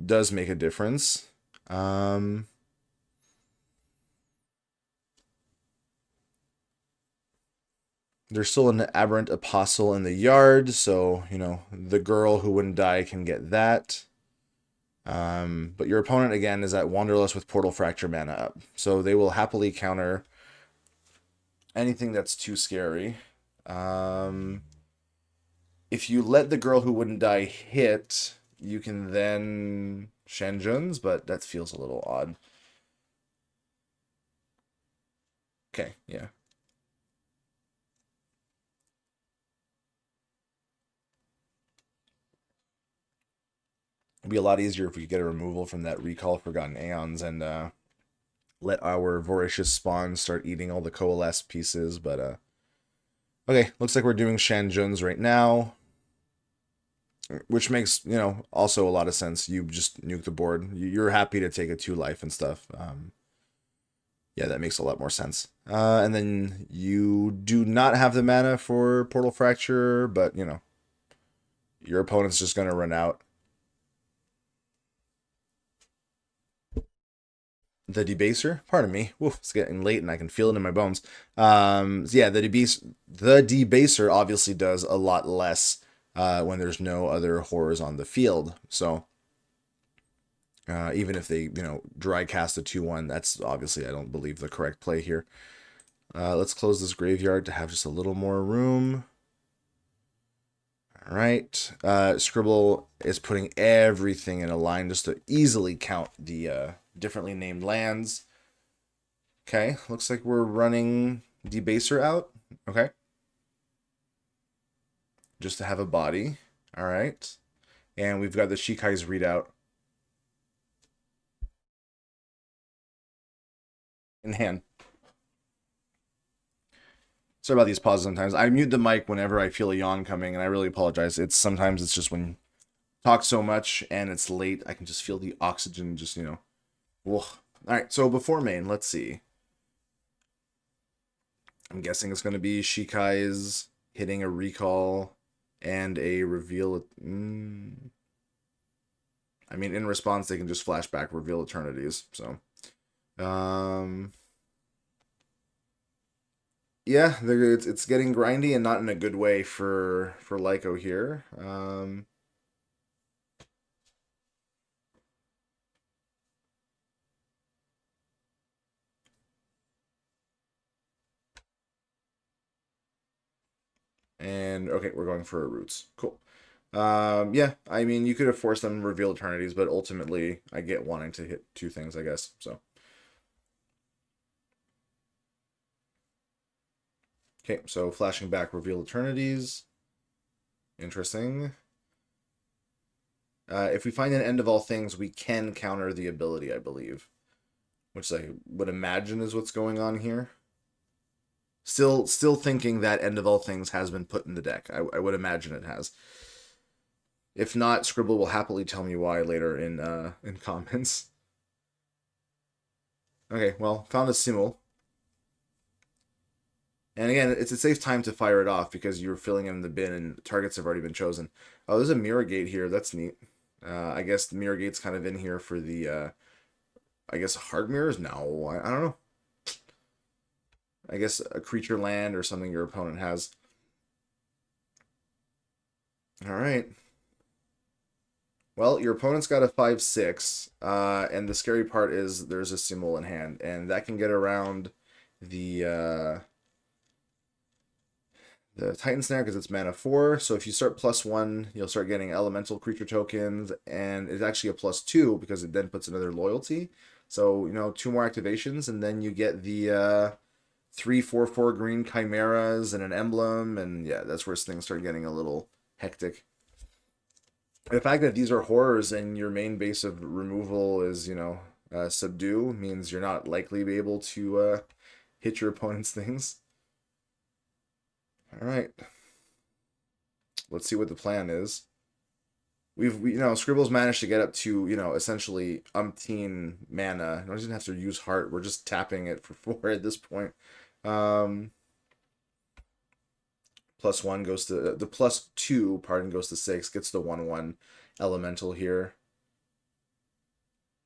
A: does make a difference. There's still an Aberrant Apostle in the yard, so, you know, the girl who wouldn't die can get that. But your opponent, again, is at Wanderlust with Portal Fracture mana up. So they will happily counter anything that's too scary. If you let the girl who wouldn't die hit, you can then Shanjuns, but that feels a little odd. Okay, yeah. It'd be a lot easier if we could get a removal from that Recall Forgotten Aeons and let our Voracious Spawn start eating all the Coalesce pieces, but okay, looks like we're doing Shanjuns right now. Which makes, you know, also a lot of sense. You just nuke the board. You're happy to take a 2 life and stuff. Yeah, that makes a lot more sense. And then you do not have the mana for Portal Fracture, but, you know, your opponent's just going to run out. The Debaser? Pardon me. Woof, it's getting late and I can feel it in my bones. Yeah, the Debaser obviously does a lot less when there's no other horrors on the field. So even if they, you know, dry cast a 2-1, that's obviously, I don't believe, the correct play here. Let's close this graveyard to have just a little more room. All right. Scribble is putting everything in a line just to easily count the differently named lands. Okay, looks like we're running Debaser out. Okay. Just to have a body. All right. And we've got the Shikai's readout in hand. Sorry about these pauses sometimes. I mute the mic whenever I feel a yawn coming, and I really apologize. Sometimes it's just when you talk so much and it's late, I can just feel the oxygen just, you know. Ugh. All right, so before main, let's see. I'm guessing it's going to be Shikai's hitting a recall and a reveal. I mean, in response, they can just flashback reveal eternities. So, yeah, it's getting grindy and not in a good way for Lyco here. And okay, we're going for roots. Cool. Yeah, I mean, you could have forced them to reveal eternities, but ultimately, I get wanting to hit 2 things, I guess. So, okay, so flashing back reveal eternities. Interesting. If we find an end of all things, we can counter the ability, I believe, which I would imagine is what's going on here. Still thinking that end of all things has been put in the deck. I would imagine it has. If not, Scribble will happily tell me why later in comments. Okay, well, found a Simul. And again, it's a safe time to fire it off because you're filling in the bin and targets have already been chosen. Oh, there's a Mirror Gate here. That's neat. I guess the Mirror Gate's kind of in here for the, I guess, Heart Mirrors? No, I don't know. I guess a creature land or something your opponent has. All right. Well, your opponent's got a 5-6, and the scary part is there's a Simul in hand, and that can get around the the Titan Snare because it's mana 4. So if you start +1, you'll start getting elemental creature tokens, and it's actually a +2 because it then puts another loyalty. So, 2 more activations, and then you get the 3/4/4 green chimeras and an emblem, and yeah, that's where things start getting a little hectic. The fact that these are horrors and your main base of removal is, subdue means you're not likely to be able to hit your opponent's things. All right. Let's see what the plan is. Scribbl's managed to get up to, essentially umpteen mana. We don't have to use heart. We're just tapping it for 4 at this point. +1 goes to the +2, pardon, goes to 6, gets the 1/1 elemental here,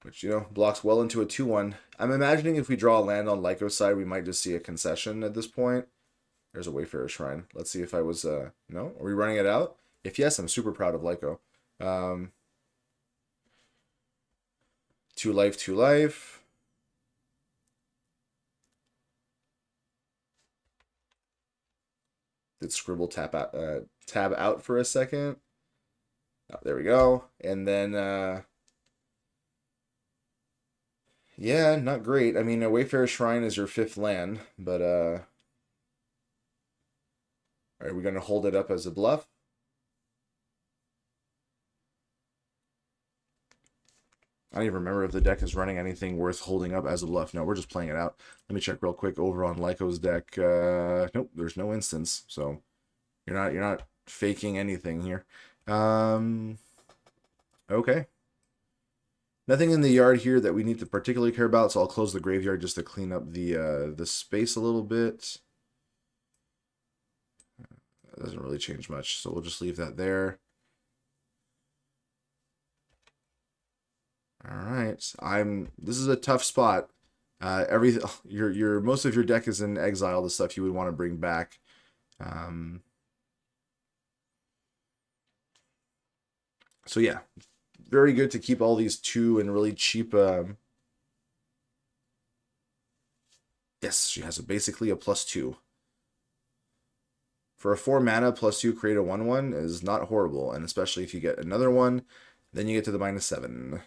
A: which blocks well into a 2/1. I'm imagining if we draw a land on Lyco's side, we might just see a concession at this point. There's a Wayfarer Shrine. Let's see if I was no. Are we running it out? If yes, I'm super proud of Lyco. 2 life, 2 life. Did Scribble tab out for a second? Oh, there we go. And then, yeah, not great. I mean, a Wayfarer Shrine is your 5th land, but, are we going to hold it up as a bluff? I don't even remember if the deck is running anything worth holding up as a bluff. No, we're just playing it out. Let me check real quick over on Lyco's deck. Nope, there's no instance. So you're not faking anything here. Okay. Nothing in the yard here that we need to particularly care about, so I'll close the graveyard just to clean up the space a little bit. That doesn't really change much, so we'll just leave that there. All right, this is a tough spot. Your most of your deck is in exile, the stuff you would want to bring back. So yeah, very good to keep all these 2 and really cheap. Yes, she has basically a +2. For a 4 mana +2, create a 1/1 is not horrible, and especially if you get another one, then you get to the -7.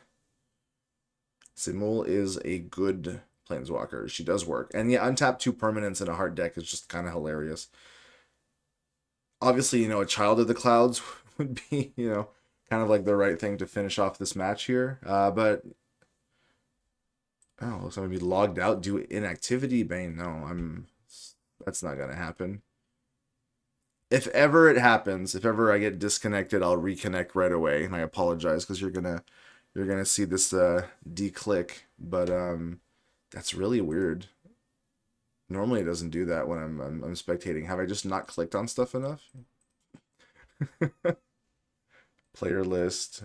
A: Simul is a good planeswalker. She does work. And yeah, untap 2 permanents in a hard deck is just kind of hilarious. Obviously, a Child of the Clouds would be, kind of like the right thing to finish off this match here. But oh, looks like I'm gonna be logged out due to inactivity. Bane, no, that's not gonna happen. If ever it happens, if ever I get disconnected, I'll reconnect right away. And I apologize because you're gonna see this declick, but that's really weird. Normally it doesn't do that when I'm spectating. Have I just not clicked on stuff enough? Player list.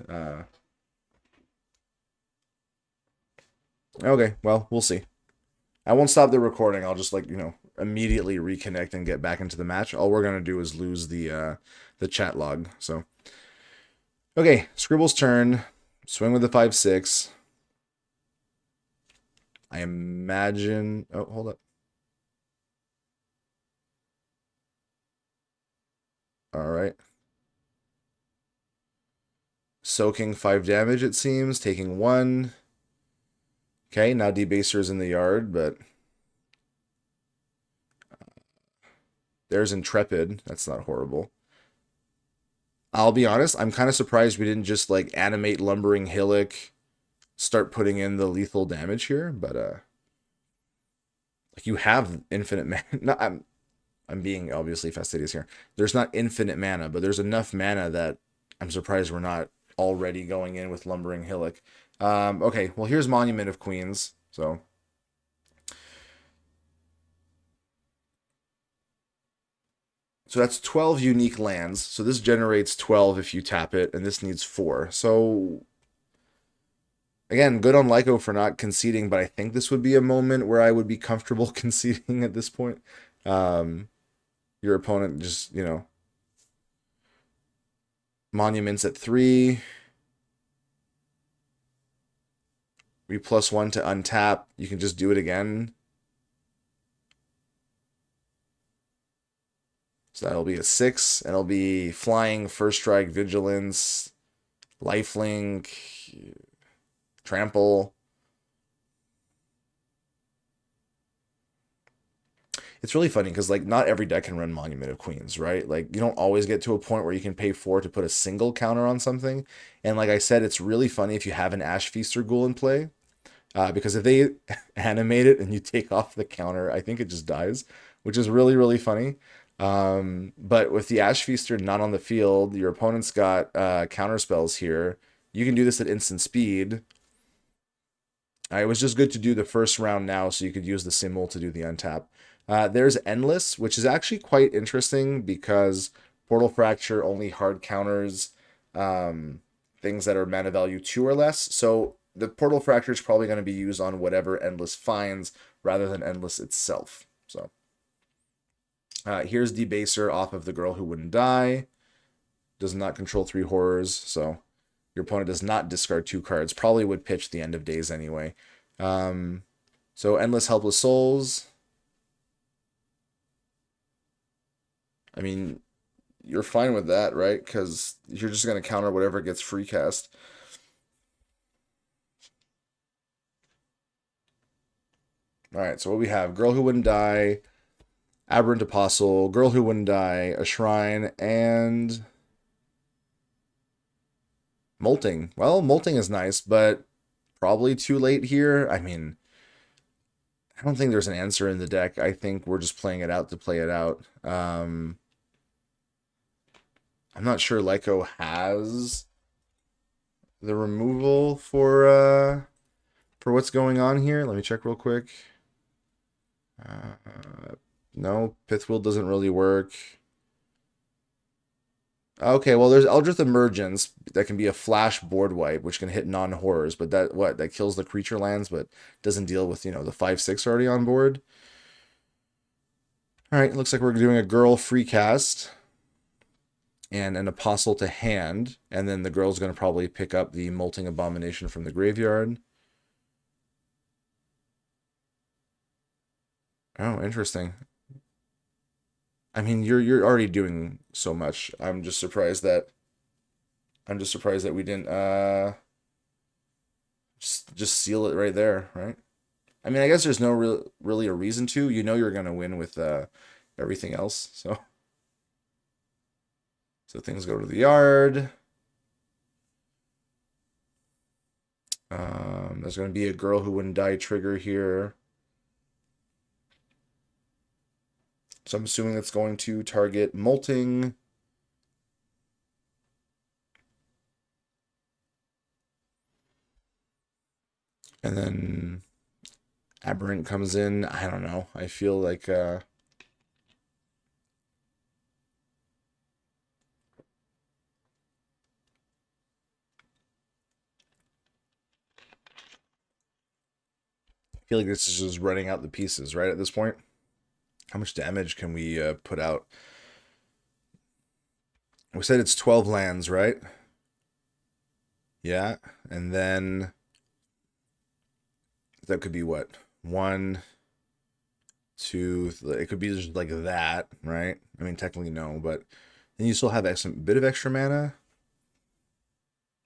A: Okay, well, we'll see. I won't stop the recording. I'll just immediately reconnect and get back into the match. All we're gonna do is lose the chat log. So okay, Scribble's turn. Swing with the 5/6. I imagine. Oh, hold up. All right. Soaking 5 damage, it seems. Taking 1. Okay, now Debaser's in the yard, but there's Intrepid. That's not horrible. I'll be honest, I'm kind of surprised we didn't just animate Lumbering Hillock, start putting in the lethal damage here, but you have infinite mana. No, I'm being obviously fastidious here. There's not infinite mana, but there's enough mana that I'm surprised we're not already going in with Lumbering Hillock. Okay, well here's Monument of Queens. So that's 12 unique lands. So this generates 12 if you tap it, and this needs 4. So again, good on Lyco for not conceding, but I think this would be a moment where I would be comfortable conceding at this point. Your opponent just, monuments at 3. We +1 to untap. You can just do it again. So that'll be a 6, and it'll be flying, first strike, vigilance, lifelink, trample. It's really funny because like not every deck can run Monument of Queens, right? Like you don't always get to a point where you can pay 4 to put a single counter on something. And like I said, it's really funny if you have an Ash Feaster Ghoul in play. Because if they animate it and you take off the counter, I think it just dies, which is really, really funny. But with the Ash Feaster not on the field, your opponent's got counter spells here. You can do this at instant speed. It was just good to do the first round now so you could use the symbol to do the untap. There's Endless, which is actually quite interesting because Portal Fracture only hard counters things that are mana value 2 or less. So the Portal Fracture is probably going to be used on whatever Endless finds rather than Endless itself. So here's Debaser off of the Girl Who Wouldn't Die. Does not control 3 horrors, so your opponent does not discard 2 cards. Probably would pitch the End of Days anyway. So Endless Helpless Souls. I mean, you're fine with that, right? Because you're just going to counter whatever gets free cast. All right, so what we have: Girl Who Wouldn't Die, Aberrant Apostle, Girl Who Wouldn't Die, a Shrine, and Molting. Well, Molting is nice, but probably too late here. I mean, I don't think there's an answer in the deck. I think we're just playing it out to play it out. I'm not sure Lyco has the removal for what's going on here. Let me check real quick. No, Pithwheel doesn't really work. Okay, well, there's Eldritch Emergence that can be a flash board wipe, which can hit non-horrors, but that kills the creature lands, but doesn't deal with, the 5/6 already on board. All right, looks like we're doing a Girl free cast and an Apostle to hand, and then the Girl's going to probably pick up the Molting Abomination from the graveyard. Oh, interesting. I mean, you're already doing so much. I'm just surprised that we didn't just seal it right there, right? I mean, I guess there's no really a reason to. You're gonna win with everything else. So things go to the yard. There's gonna be a Girl Who Wouldn't Die trigger here. So I'm assuming that's going to target Molting. And then Aberrant comes in. I don't know. I feel like this is just running out the pieces, right, at this point. How much damage can we put out? We said it's 12 lands, right? Yeah, and then that could be what? 1, 2, it could be just like that, right? I mean, technically no, but then you still have a bit of extra mana.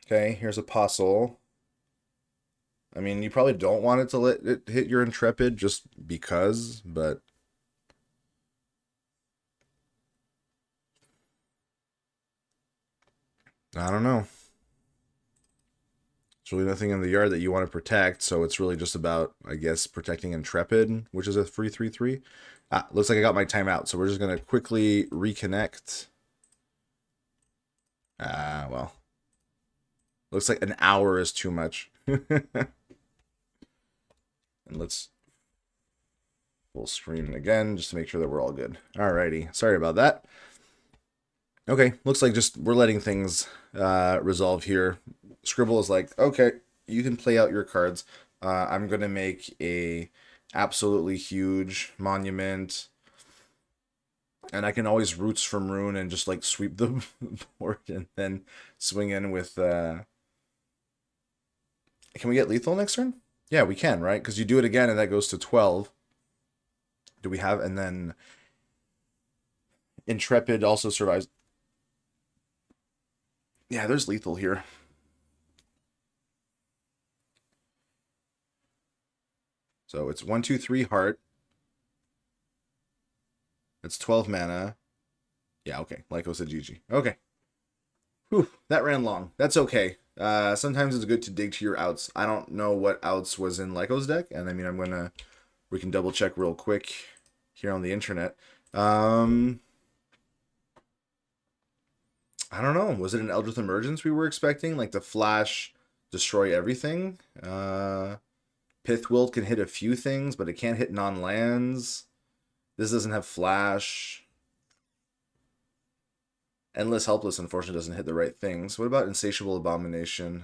A: Okay, here's Apostle. I mean, you probably don't want it to let it hit your Intrepid just because, but I don't know. There's really nothing in the yard that you want to protect, so it's really just about, I guess, protecting Intrepid, which is a free 3/3. Looks like I got my timeout, so we're just going to quickly reconnect. Well. Looks like an hour is too much. And let's full screen again, just to make sure that we're all good. Alrighty, sorry about that. Okay, looks like just we're letting things resolve here. Scribble is like, okay, you can play out your cards. I'm gonna make a absolutely huge monument, and I can always Roots from Ruin and just like sweep the board and then swing in with. Can we get lethal next turn? Yeah, we can, right? Because you do it again and that goes to 12. Do we have, and then Intrepid also survives. Yeah, there's lethal here. So it's 1, 2, 3 heart. It's 12 mana. Yeah, okay. Lyco said GG. Okay. Whew, that ran long. That's okay. Sometimes it's good to dig to your outs. I don't know what outs was in Lyco's deck, and I mean, we can double check real quick here on the internet. I don't know. Was it an Eldritch Emergence we were expecting? Like the flash, destroy everything? Pithwilt can hit a few things, but it can't hit non-lands. This doesn't have flash. Endless Helpless, unfortunately, doesn't hit the right things. What about Insatiable Abomination?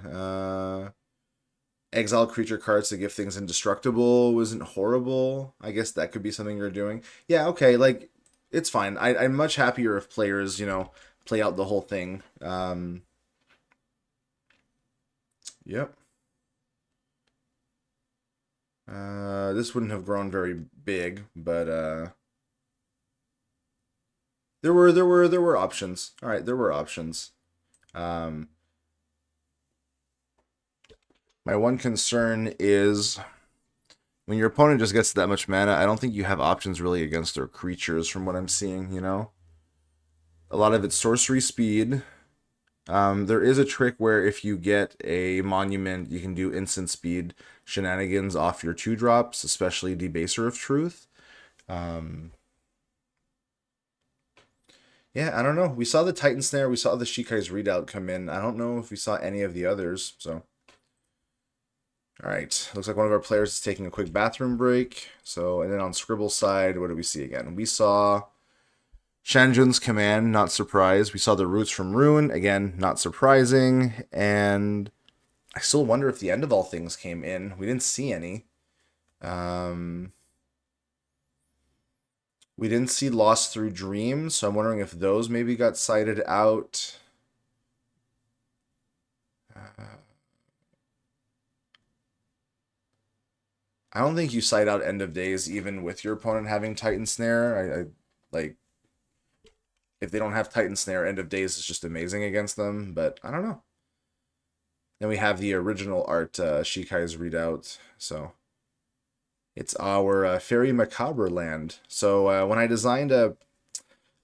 A: Exile creature cards to give things indestructible wasn't horrible. I guess that could be something you're doing. Yeah, okay, like, it's fine. I'm much happier if players, play out the whole thing. Yep. This wouldn't have grown very big, but there were options. All right, there were options. My one concern is when your opponent just gets that much mana, I don't think you have options really against their creatures from what I'm seeing, A lot of it's sorcery speed. There is a trick where if you get a monument, you can do instant speed shenanigans off your 2-drops, especially Debaser of Truth. Yeah, I don't know. We saw the Titan Snare. We saw the Shikai's Readout come in. I don't know if we saw any of the others, so. All right. Looks like one of our players is taking a quick bathroom break. So, and then on Scribbl's side, what do we see again? We saw Shanjun's Command, not surprised. We saw the Roots from Ruin, again, not surprising. And I still wonder if the End of All Things came in. We didn't see any. We didn't see Lost Through Dreams, so I'm wondering if those maybe got cited out. I don't think you cite out End of Days even with your opponent having Titan Snare. I like if they don't have Titan Snare, End of Days is just amazing against them, but I don't know. Then we have the original art Shikai's Readout, so it's our Fairy Macabre land. So when I designed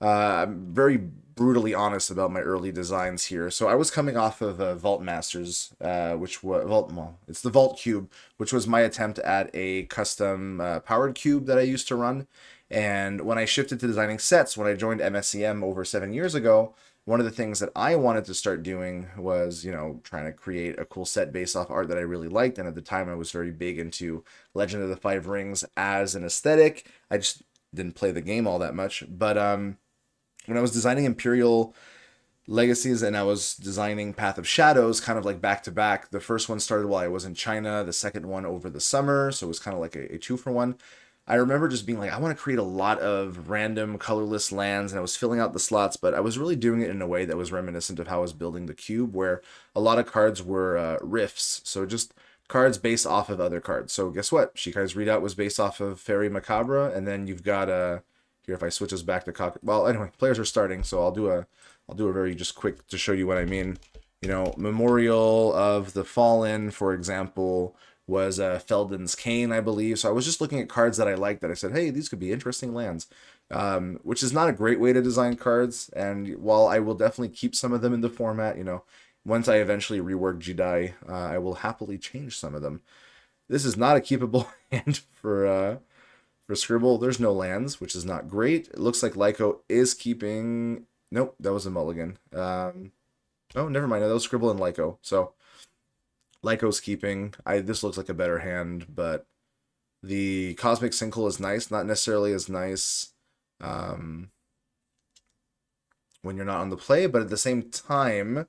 A: I'm very brutally honest about my early designs here. So I was coming off of Vault Masters, which was it's the Vault Cube, which was my attempt at a custom powered cube that I used to run. And when I shifted to designing sets, when I joined MSEM over 7 years ago, one of the things that I wanted to start doing was, trying to create a cool set based off art that I really liked. And at the time, I was very big into Legend of the Five Rings as an aesthetic. I just didn't play the game all that much. But when I was designing Imperial Legacies and I was designing Path of Shadows, kind of like back to back, the first one started while I was in China, the second one over the summer. So it was kind of like a 2-for-1. I remember just being like, I want to create a lot of random colorless lands, and I was filling out the slots, but I was really doing it in a way that was reminiscent of how I was building the cube, where a lot of cards were riffs, so just cards based off of other cards. So guess what? Shikai's Readout was based off of Fairy Macabre, and then you've got here if I switch us back to well, anyway, players are starting, so I'll do a very just quick to show you what I mean. Memorial of the Fallen, for example, was Felden's Cane, I believe. So I was just looking at cards that I liked that I said, hey, these could be interesting lands, which is not a great way to design cards. And while I will definitely keep some of them in the format, once I eventually rework Jidai, I will happily change some of them. This is not a keepable hand for Scribble. There's no lands, which is not great. It looks like Lyco is keeping... Nope, that was a mulligan. Oh, never mind. That was Scribble and Lyco. So Lyco's keeping. This looks like a better hand, but the Cosmic Sinkhole is nice. Not necessarily as nice when you're not on the play, but at the same time,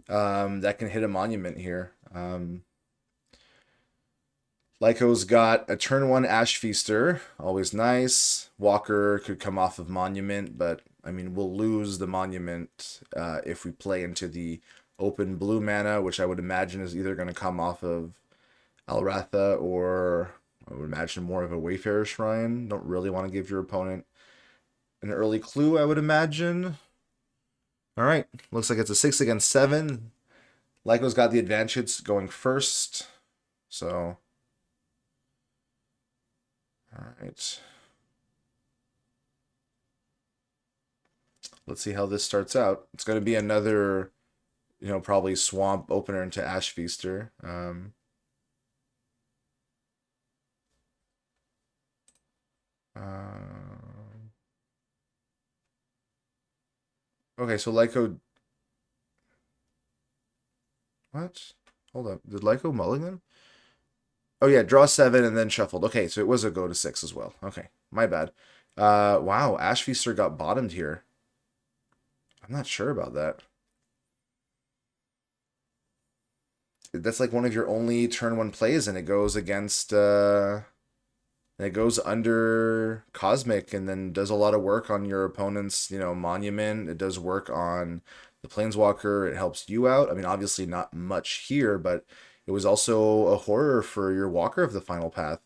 A: that can hit a monument here. Lyco's got a turn 1 Ash Feaster, always nice. Walker could come off of Monument, but I mean, we'll lose the Monument if we play into the open blue mana, which I would imagine is either going to come off of Alratha or, I would imagine, more of a Wayfarer Shrine. Don't really want to give your opponent. an early clue, I would imagine. All right, looks like it's a 6 against 7. Lyco's got the advantage going first. So, all right. Let's see how this starts out. It's going to be another, probably swamp opener into Ash Feaster. Okay, so Lyco. What? Hold up. Did Lyco mulligan? Oh yeah, draw 7 and then shuffled. Okay, so it was a go to 6 as well. Okay, my bad. Wow, Ash Feaster got bottomed here. I'm not sure about that. That's like one of your only turn 1 plays, and it goes against and it goes under Cosmic, and then does a lot of work on your opponent's, monument. It does work on the Planeswalker. It helps you out. I mean, obviously not much here, but it was also a horror for your Walker of the Final Path.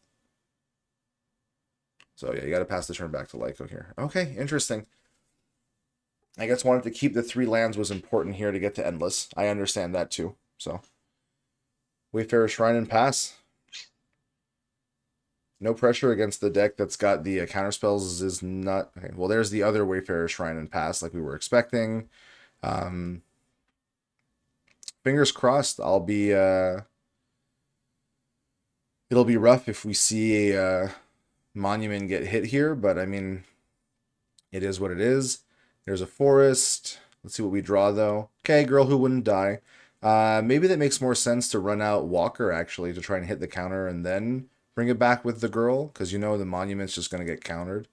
A: So yeah, you got to pass the turn back to Lyco here. Okay, interesting. I guess wanted to keep the 3 lands was important here to get to Endless. I understand that too. So Wayfarer Shrine and pass. No pressure against the deck that's got the counterspells is not... Okay, well, there's the other Wayfarer Shrine and pass like we were expecting. Fingers crossed, I'll be... It'll be rough if we see a monument get hit here, but I mean, it is what it is. There's a forest. Let's see what we draw, though. Okay, Girl Who Wouldn't Die. Maybe that makes more sense to run out Walker, actually, to try and hit the counter and then bring it back with the girl, because the monument's just going to get countered.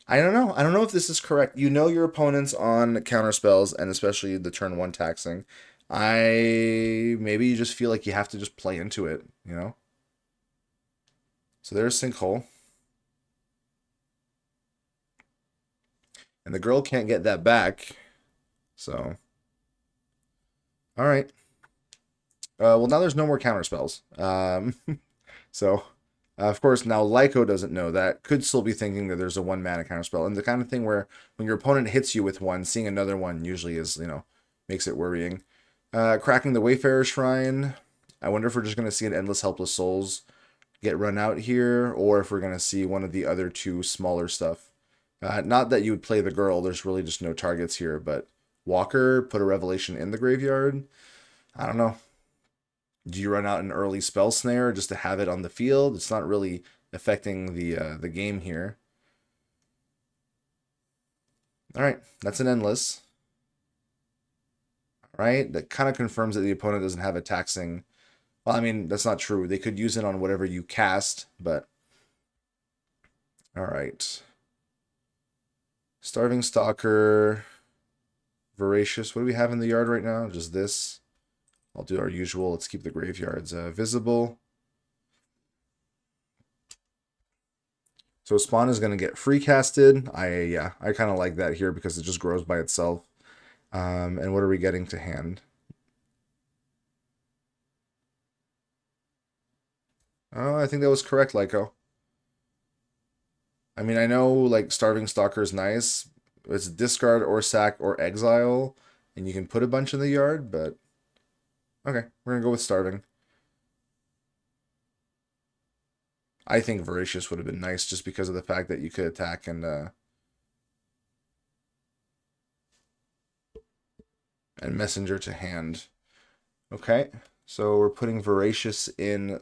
A: I don't know. I don't know if this is correct. Your opponent's on counter spells, and especially the turn 1 taxing. Maybe you just feel like you have to just play into it, So there's Sinkhole. And the girl can't get that back. So. Alright. Well, now there's no more counter spells. So, of course, now Lyco doesn't know that. Could still be thinking that there's a 1-mana counter spell. And the kind of thing where when your opponent hits you with one, seeing another one usually is, makes it worrying. Cracking the Wayfarer Shrine. I wonder if we're just going to see an Endless Helpless Souls get run out here, or if we're going to see one of the other 2 smaller stuff. Not that you would play the girl, there's really just no targets here, but Walker, put a Revelation in the graveyard. I don't know. Do you run out an early Spell Snare just to have it on the field? It's not really affecting the game here. All right, that's an Endless. All right, that kind of confirms that the opponent doesn't have a taxing. Well, I mean, that's not true. They could use it on whatever you cast, but... All right. Starving Stalker... Voracious. What do we have in the yard right now? Just this. I'll do our usual. Let's keep the graveyards visible. So Spawn is going to get free casted. I kind of like that here because it just grows by itself. And what are we getting to hand? Oh, I think that was correct, Lyco. I mean, I know like Starving Stalker is nice. It's discard or sack or exile, and you can put a bunch in the yard, but okay, we're gonna go with Starving. I think Voracious would have been nice just because of the fact that you could attack and Messenger to hand. Okay, so we're putting Voracious in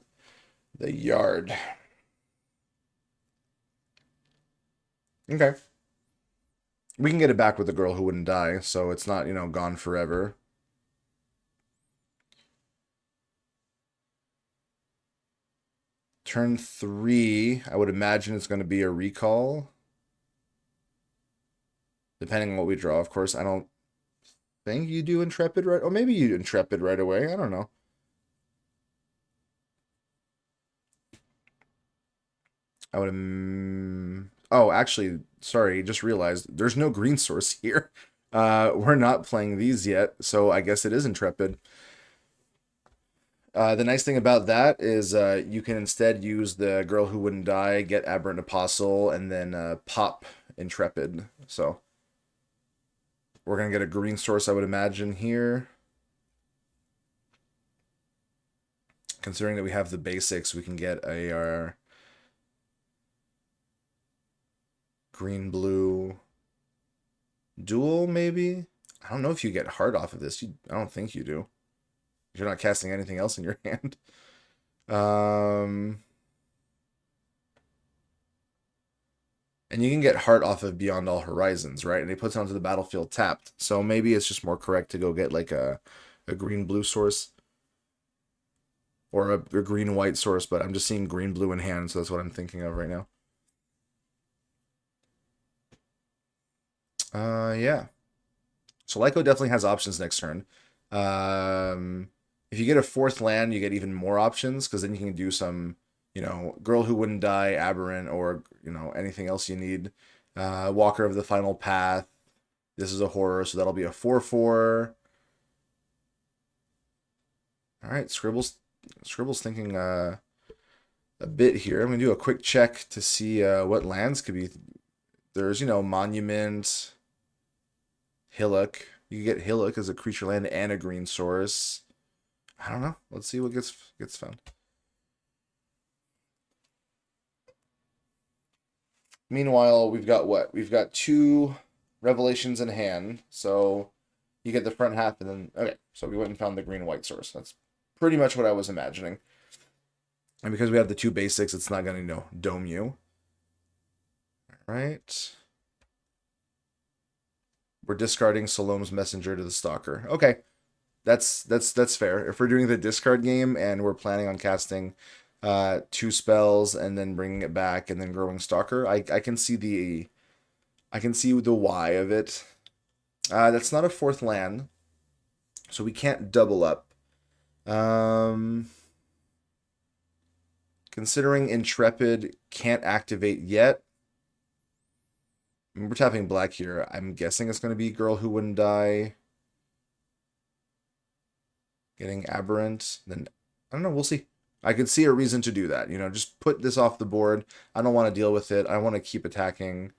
A: the yard. Okay. We can get it back with the Girl Who Wouldn't Die, so it's not, gone forever. Turn 3, I would imagine it's going to be a recall. Depending on what we draw, of course. I don't think you do Intrepid right... Or maybe you do Intrepid right away. I don't know. I would... Oh, actually, sorry, just realized there's no green source here. We're not playing these yet, so I guess it is Intrepid. The nice thing about that is you can instead use the Girl Who Wouldn't Die, get Aberrant Apostle, and then pop Intrepid. So we're going to get a green source, I would imagine, here. Considering that we have the basics, we can get a green-blue dual, maybe? I don't know if you get heart off of this. I don't think you do. You're not casting anything else in your hand. And you can get heart off of Beyond All Horizons, right? And he puts it onto the battlefield tapped. So maybe it's just more correct to go get like a green-blue source. Or a green-white source, but I'm just seeing green-blue in hand, so that's what I'm thinking of right now. Yeah. So Lyco definitely has options next turn. If you get a fourth land, you get even more options, because then you can do some, you know, Girl Who Wouldn't Die, Aberrant, or, you know, anything else you need. Walker of the Final Path. This is a horror, so that'll be a 4/4. All right, Scribbl's thinking a bit here. I'm going to do a quick check to see what lands could be. There's, you know, Monument, Hillock. You can get Hillock as a creature land and a green source. I don't know. Let's see what gets found. Meanwhile, we've got what? We've got 2 Revelations in hand. So you get the front half and then... Okay, so we went and found the green-white source. That's pretty much what I was imagining. And because we have the 2 basics, it's not going to, you know, dome you. All right. We're discarding Salome's Messenger to the Stalker. Okay. That's fair. If we're doing the discard game and we're planning on casting 2 spells and then bringing it back and then growing Stalker, I can see the why of it. That's not a 4th land, so we can't double up. Considering Intrepid can't activate yet, we're tapping black here. I'm guessing it's going to be Girl Who Wouldn't Die. Getting Aberrant. Then, I don't know. We'll see. I could see a reason to do that. You know, just put this off the board. I don't want to deal with it. I want to keep attacking.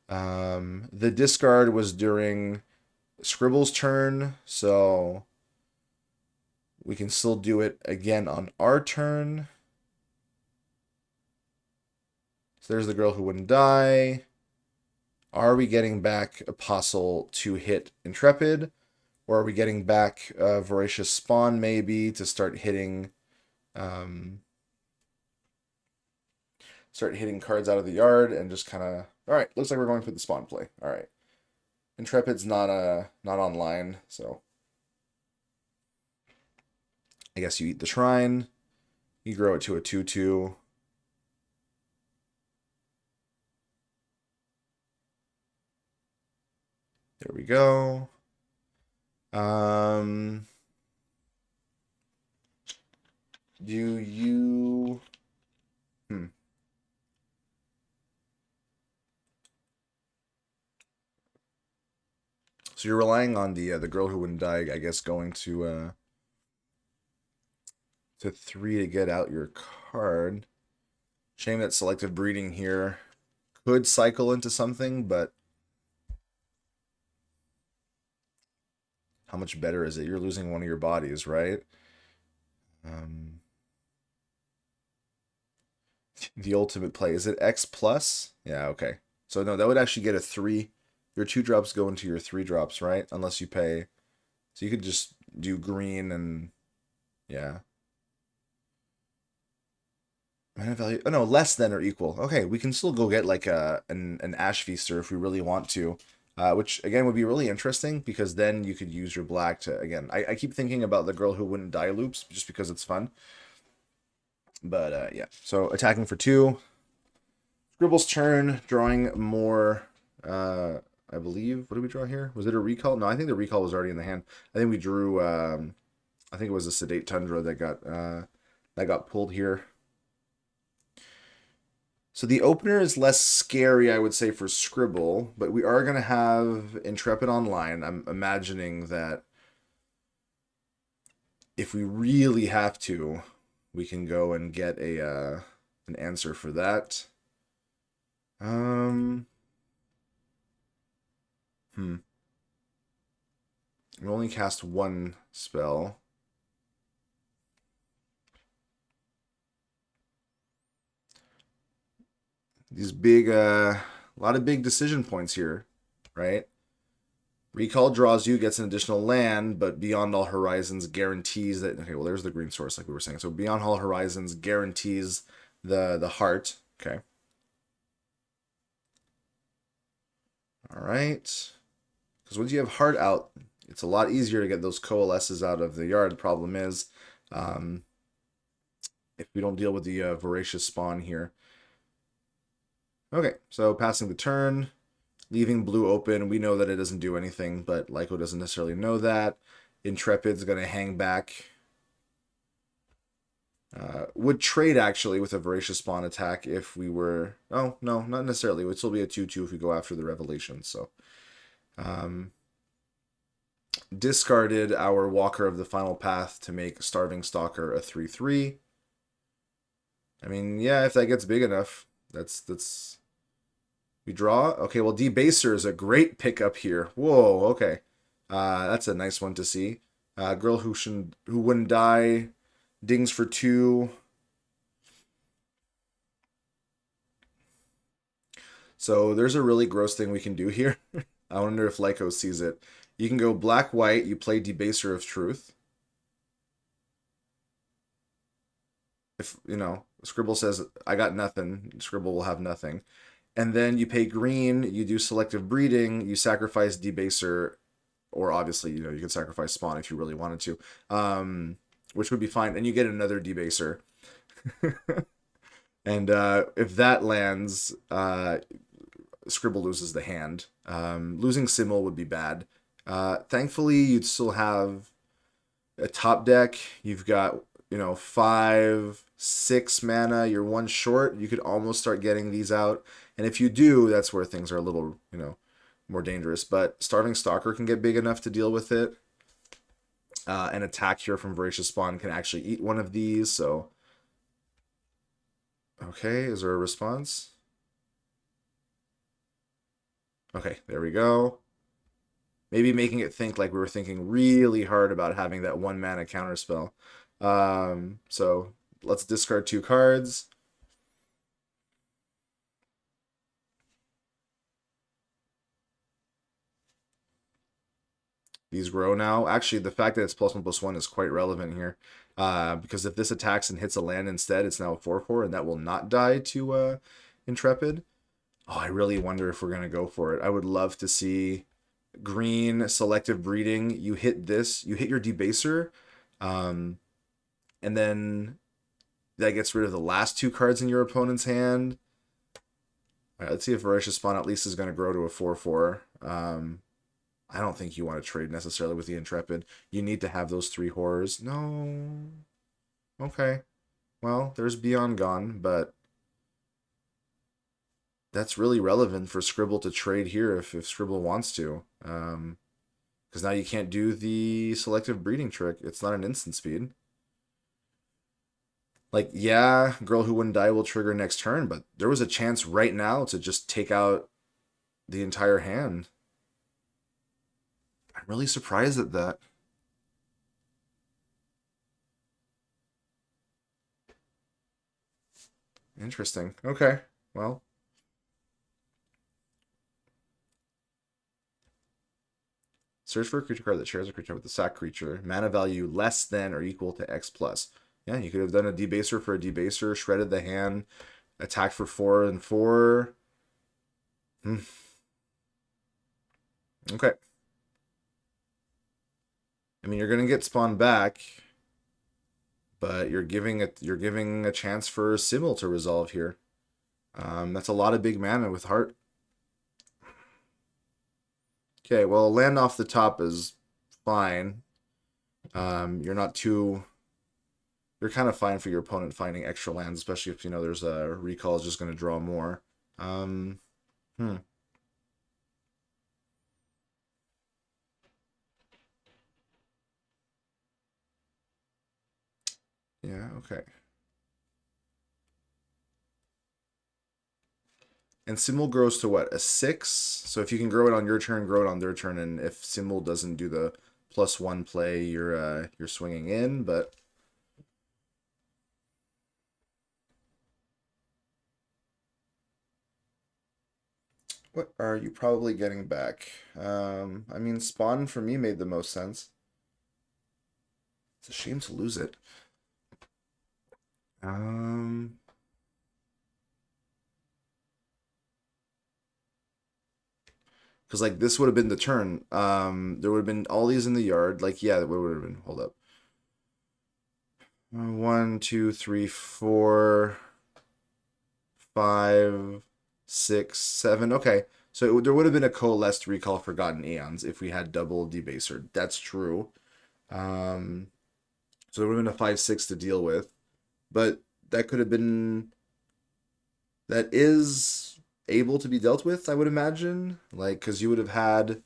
A: The discard was during Scribbl's turn, so we can still do it again on our turn. So there's the Girl Who Wouldn't Die. Are we getting back Apostle to hit Intrepid? Or are we getting back Voracious Spawn maybe to start hitting cards out of the yard and just kind of... Alright, looks like we're going for the Spawn play. Alright. Intrepid's not online, so... I guess you eat the Shrine. You grow it to a 2/2. There we go. Do you... So you're relying on the Girl Who Wouldn't Die, I guess, going to 3 to get out your card. Shame that Selective Breeding here could cycle into something, but how much better is it? You're losing one of your bodies, right? The ultimate play. Is it X plus? Yeah, okay. So no, that would actually get a 3. Your 2 drops go into your 3 drops, right? Unless you pay. So you could just do green and... Yeah. Mana value... Oh no, less than or equal. Okay, we can still go get like an Ash Feaster if we really want to. Which, again, would be really interesting, because then you could use your black to, again, I keep thinking about the Girl Who Wouldn't Die loops, just because it's fun. But, yeah. So, attacking for 2. Scribble's turn, drawing more, I believe. What did we draw here? Was it a recall? No, I think the recall was already in the hand. I think we drew, I think it was a Sedate Tundra that got pulled here. So the opener is less scary, I would say, for Scribble, but we are going to have Intrepid online. I'm imagining that if we really have to, we can go and get a an answer for that. Um, hmm. We only cast one spell. These big, a lot of big decision points here, right? Recall draws you, gets an additional land, but Beyond All Horizons guarantees that. Okay, well, there's the green source, like we were saying. So Beyond All Horizons guarantees the heart. Okay. All right. Because once you have heart out, it's a lot easier to get those coalesces out of the yard. The problem is, um, if we don't deal with the voracious spawn here. Okay, so passing the turn, leaving blue open. We know that it doesn't do anything, but Lyco doesn't necessarily know that. Intrepid's going to hang back. Would trade actually with a voracious spawn attack if we were. Oh no, not necessarily. It would still be a 2/2 if we go after the revelation. So, um, discarded our Walker of the Final Path to make Starving Stalker a 3/3. I mean, yeah, if that gets big enough, that's. We draw. Okay, well, Debaser is a great pickup here. Whoa, okay, that's a nice one to see. Girl who wouldn't die, dings for 2. So there's a really gross thing we can do here. I wonder if Lyco sees it. You can go black white. You play Debaser of Truth. If you know Scribble says I got nothing, Scribble will have nothing. And then you pay green. You do selective breeding. You sacrifice Debaser, or obviously you can sacrifice Spawn if you really wanted to, which would be fine. And you get another Debaser. And if that lands, Scribble loses the hand. Losing Simmel would be bad. Thankfully, you'd still have a top deck. You've got 5, 6 mana. You're one short. You could almost start getting these out. And if you do, that's where things are a little more dangerous. But Starving Stalker can get big enough to deal with it. An attack here from Voracious Spawn can actually eat one of these. So, okay, is there a response? Okay, there we go. Maybe making it think like we were thinking really hard about having that 1 mana counterspell. So let's discard 2 cards. These grow now. Actually, the fact that it's +1/+1 is quite relevant here. Because if this attacks and hits a land instead, it's now a 4/4, and that will not die to Intrepid. Oh, I really wonder if we're going to go for it. I would love to see green selective breeding. You hit this, you hit your Debaser, and then that gets rid of the last 2 cards in your opponent's hand. All right, let's see if Voracious Spawn at least is going to grow to a 4/4. I don't think you want to trade necessarily with the Intrepid. You need to have those 3 horrors. No. Okay. Well, there's Beyond gone, but that's really relevant for Scribble to trade here if Scribble wants to. Because now you can't do the selective breeding trick. It's not an instant speed. Like, yeah, Girl Who Wouldn't Die will trigger next turn, but there was a chance right now to just take out the entire hand. I'm really surprised at that. Interesting. Okay. Well. Search for a creature card that shares a creature with the sack creature. Mana value less than or equal to X plus. Yeah, you could have done a Debaser for a Debaser, shredded the hand, attacked for 4 and 4. Okay. I mean, you're gonna get spawned back, but you're giving a chance for Simmel to resolve here. That's a lot of big mana with Heart. Okay, well, land off the top is fine. You're not too. You're kind of fine for your opponent finding extra lands, especially if there's a recall is just going to draw more. Hmm. Yeah, okay. And Simul grows to what? A 6? So if you can grow it on your turn, grow it on their turn, and if Simul doesn't do the +1 play, you're swinging in, but what are you probably getting back? I mean, Spawn for me made the most sense. It's a shame to lose it. Um, because like this would have been the turn. There would have been all these in the yard. Like yeah, what would have been? Hold up. 1, 2, 3, 4, 5, 6, 7. Okay, so there would have been a coalesced recall Forgotten Aeons if we had double debaser. That's true. Um, so there would have been a 5, 6 to deal with, but that could have been that is able to be dealt with. I would imagine, like because you would have had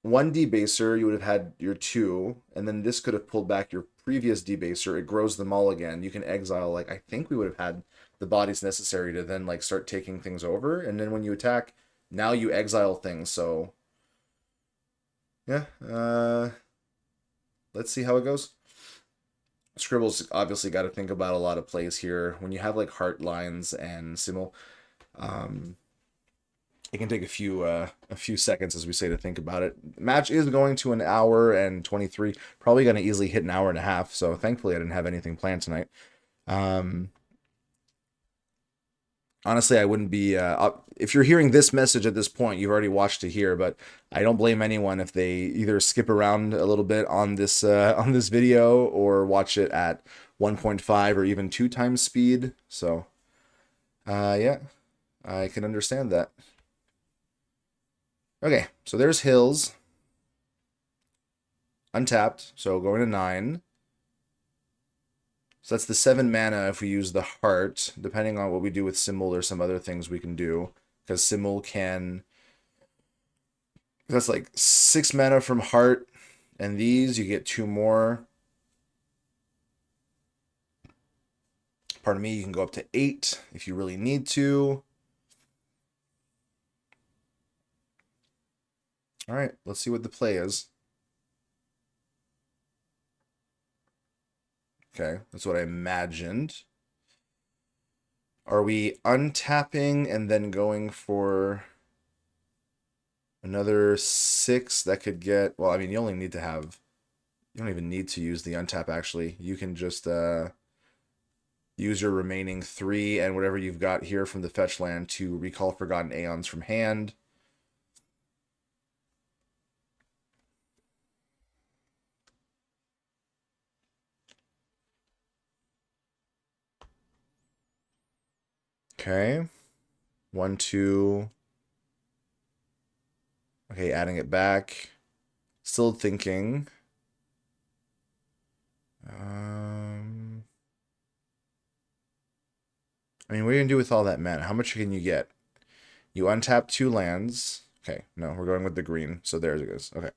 A: one debaser, you would have had your two, and then this could have pulled back your previous debaser. It grows them all again. You can exile, like, I think we would have had the bodies necessary to then, like, start taking things over. And then when you attack, now you exile things. So, yeah, let's see how it goes. Scribbl's obviously got to think about a lot of plays here. When you have, like, heart lines and Simul, um, it can take a few seconds, as we say, to think about it. Match is going to an hour and 23, probably going to easily hit an hour and a half. So thankfully, I didn't have anything planned tonight. Honestly, I wouldn't be. If you're hearing this message at this point, you've already watched it here. But I don't blame anyone if they either skip around a little bit on this video or watch it at 1.5 or even 2 times speed. So, yeah, I can understand that. Okay, so there's Hills. Untapped, so going to 9. So that's the 7 mana if we use the heart. Depending on what we do with Simul, there's some other things we can do. Because Simul can... That's like 6 mana from heart. And these, you get 2 more. Pardon me, you can go up to 8 if you really need to. Alright, let's see what the play is. Okay, that's what I imagined. Are we untapping and then going for another 6 that could get... Well, I mean, you only need to have... You don't even need to use the untap, actually. You can just use your remaining 3 and whatever you've got here from the fetch land to recall Forgotten Aeons from hand. Okay. 1, 2. Okay, adding it back. Still thinking. I mean, what are you going to do with all that mana? How much can you get? You untap 2 lands. Okay, no, we're going with the green. So there it goes. Okay.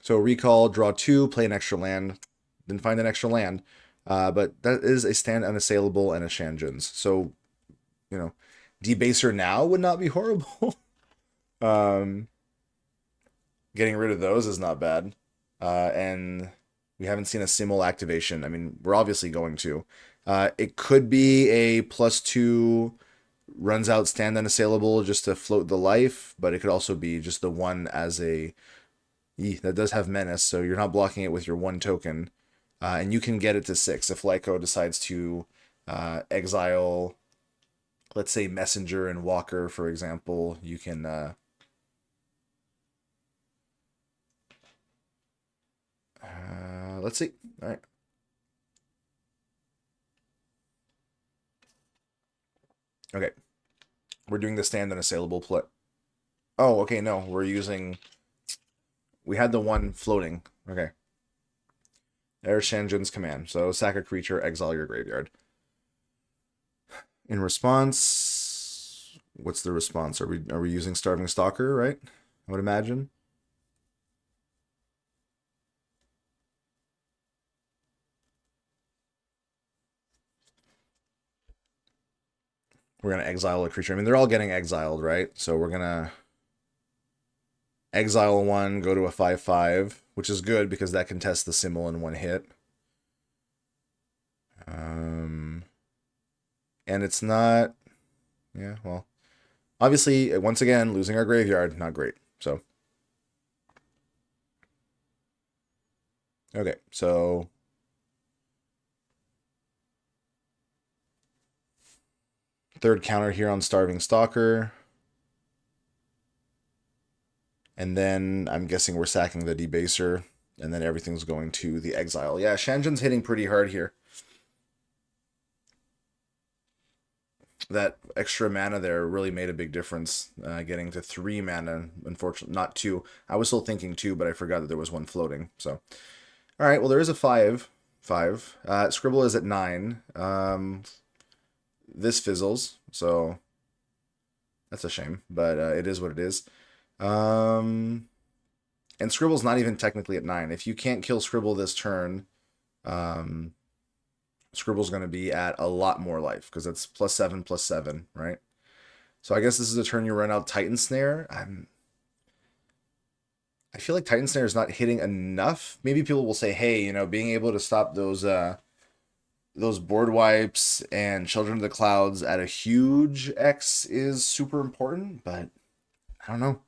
A: So recall, draw 2, play an extra land. Didn't find an extra land. But that is a stand unassailable and a Shanjun's. So, you know, debaser now would not be horrible. Getting rid of those is not bad. And we haven't seen a Simul activation. I mean, we're obviously going to. It could be a +2 runs out stand unassailable just to float the life, but it could also be just the 1 as a... that does have menace, so you're not blocking it with your 1 token. And you can get it to 6 if Lyco decides to exile, let's say, Messenger and Walker, for example. You can... let's see. All right. Okay. We're doing the stand unassailable play. Oh, okay, no. We're using... We had the 1 floating. Okay. There's Shanjun's command. So sack a creature, exile your graveyard. In response... What's the response? Are we using Starving Stalker, right? I would imagine. We're going to exile a creature. I mean, they're all getting exiled, right? So we're going to exile one, go to a 5/5, which is good because that can test the symbol in one hit. And it's not... Yeah, well... Obviously, once again, losing our graveyard, not great. So... Okay, so... Third counter here on Starving Stalker. And then I'm guessing we're sacking the Debaser. And then everything's going to the Exile. Yeah, Shanjin's hitting pretty hard here. That extra mana there really made a big difference. Getting to 3 mana, unfortunately, not 2. I was still thinking 2, but I forgot that there was one floating. So, all right, well, there is a 5. Scribble is at 9. This fizzles, so that's a shame, but it is what it is. And Scribble's not even technically at 9. If you can't kill Scribble this turn, Scribble's going to be at a lot more life because it's +7/+7, right? So I guess this is a turn you run out Titan Snare. I feel like Titan Snare is not hitting enough. Maybe people will say, hey, you know, being able to stop those board wipes and Children of the Clouds at a huge X is super important, but I don't know.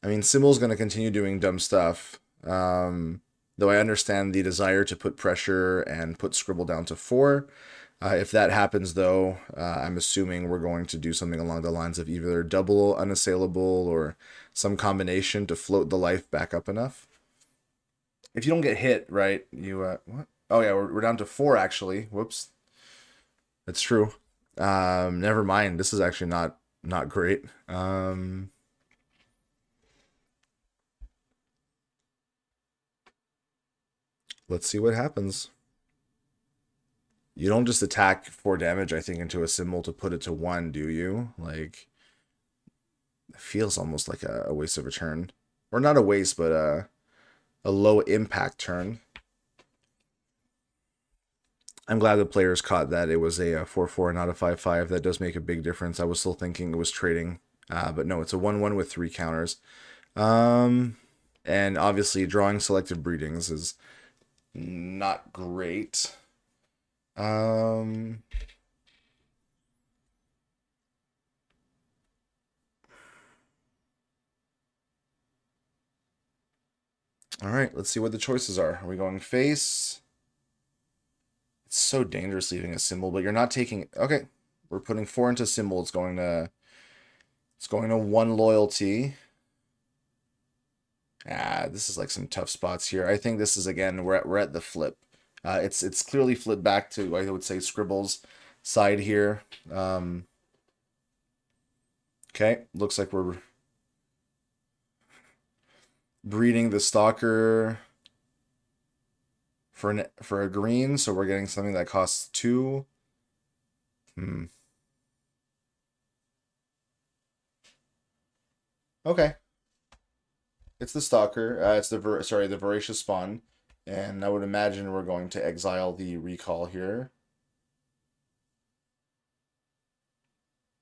A: I mean, Symbol's going to continue doing dumb stuff. Though I understand the desire to put pressure and put Scribble down to 4. If that happens, though, I'm assuming we're going to do something along the lines of either double unassailable or some combination to float the life back up enough. If you don't get hit, right, you... what? Oh, yeah, we're down to 4, actually. Whoops. That's true. Never mind. This is actually not great. Let's see what happens. You don't just attack 4 damage, I think, into a symbol to put it to 1, do you? Like, it feels almost like a waste of a turn. Or not a waste, but a low impact turn. I'm glad the players caught that it was a 4/4, not a 5/5. That does make a big difference. I was still thinking it was trading. But no, it's a 1/1 with 3 counters. And obviously, drawing selective breedings is not great. All right, let's see what the choices are. Are we going face? It's so dangerous leaving a symbol, but you're not taking... Okay, we're putting 4 into symbol. It's going to 1 loyalty. This is like some tough spots here. I think this is, again, we're at the flip. It's clearly flipped back to, I would say, Scribble's side here. Okay, looks like we're breeding the Stalker for a green, so we're getting something that costs 2. Okay. It's the Stalker. It's the Voracious Spawn. And I would imagine we're going to exile the Recall here.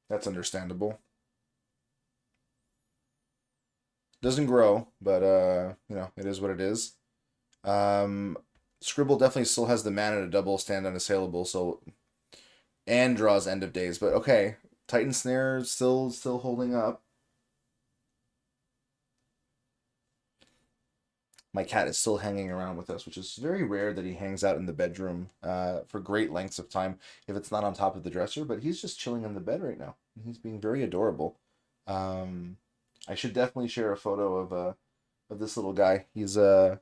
A: That's understandable. Doesn't grow, but you know, it is what it is. Scribble definitely still has the mana to double stand unassailable, so and draws End of Days, but okay. Titan Snare still holding up. My cat is still hanging around with us, which is very rare that he hangs out in the bedroom for great lengths of time if it's not on top of the dresser, but he's just chilling in the bed right now. He's being very adorable. I should definitely share a photo of this little guy. He's a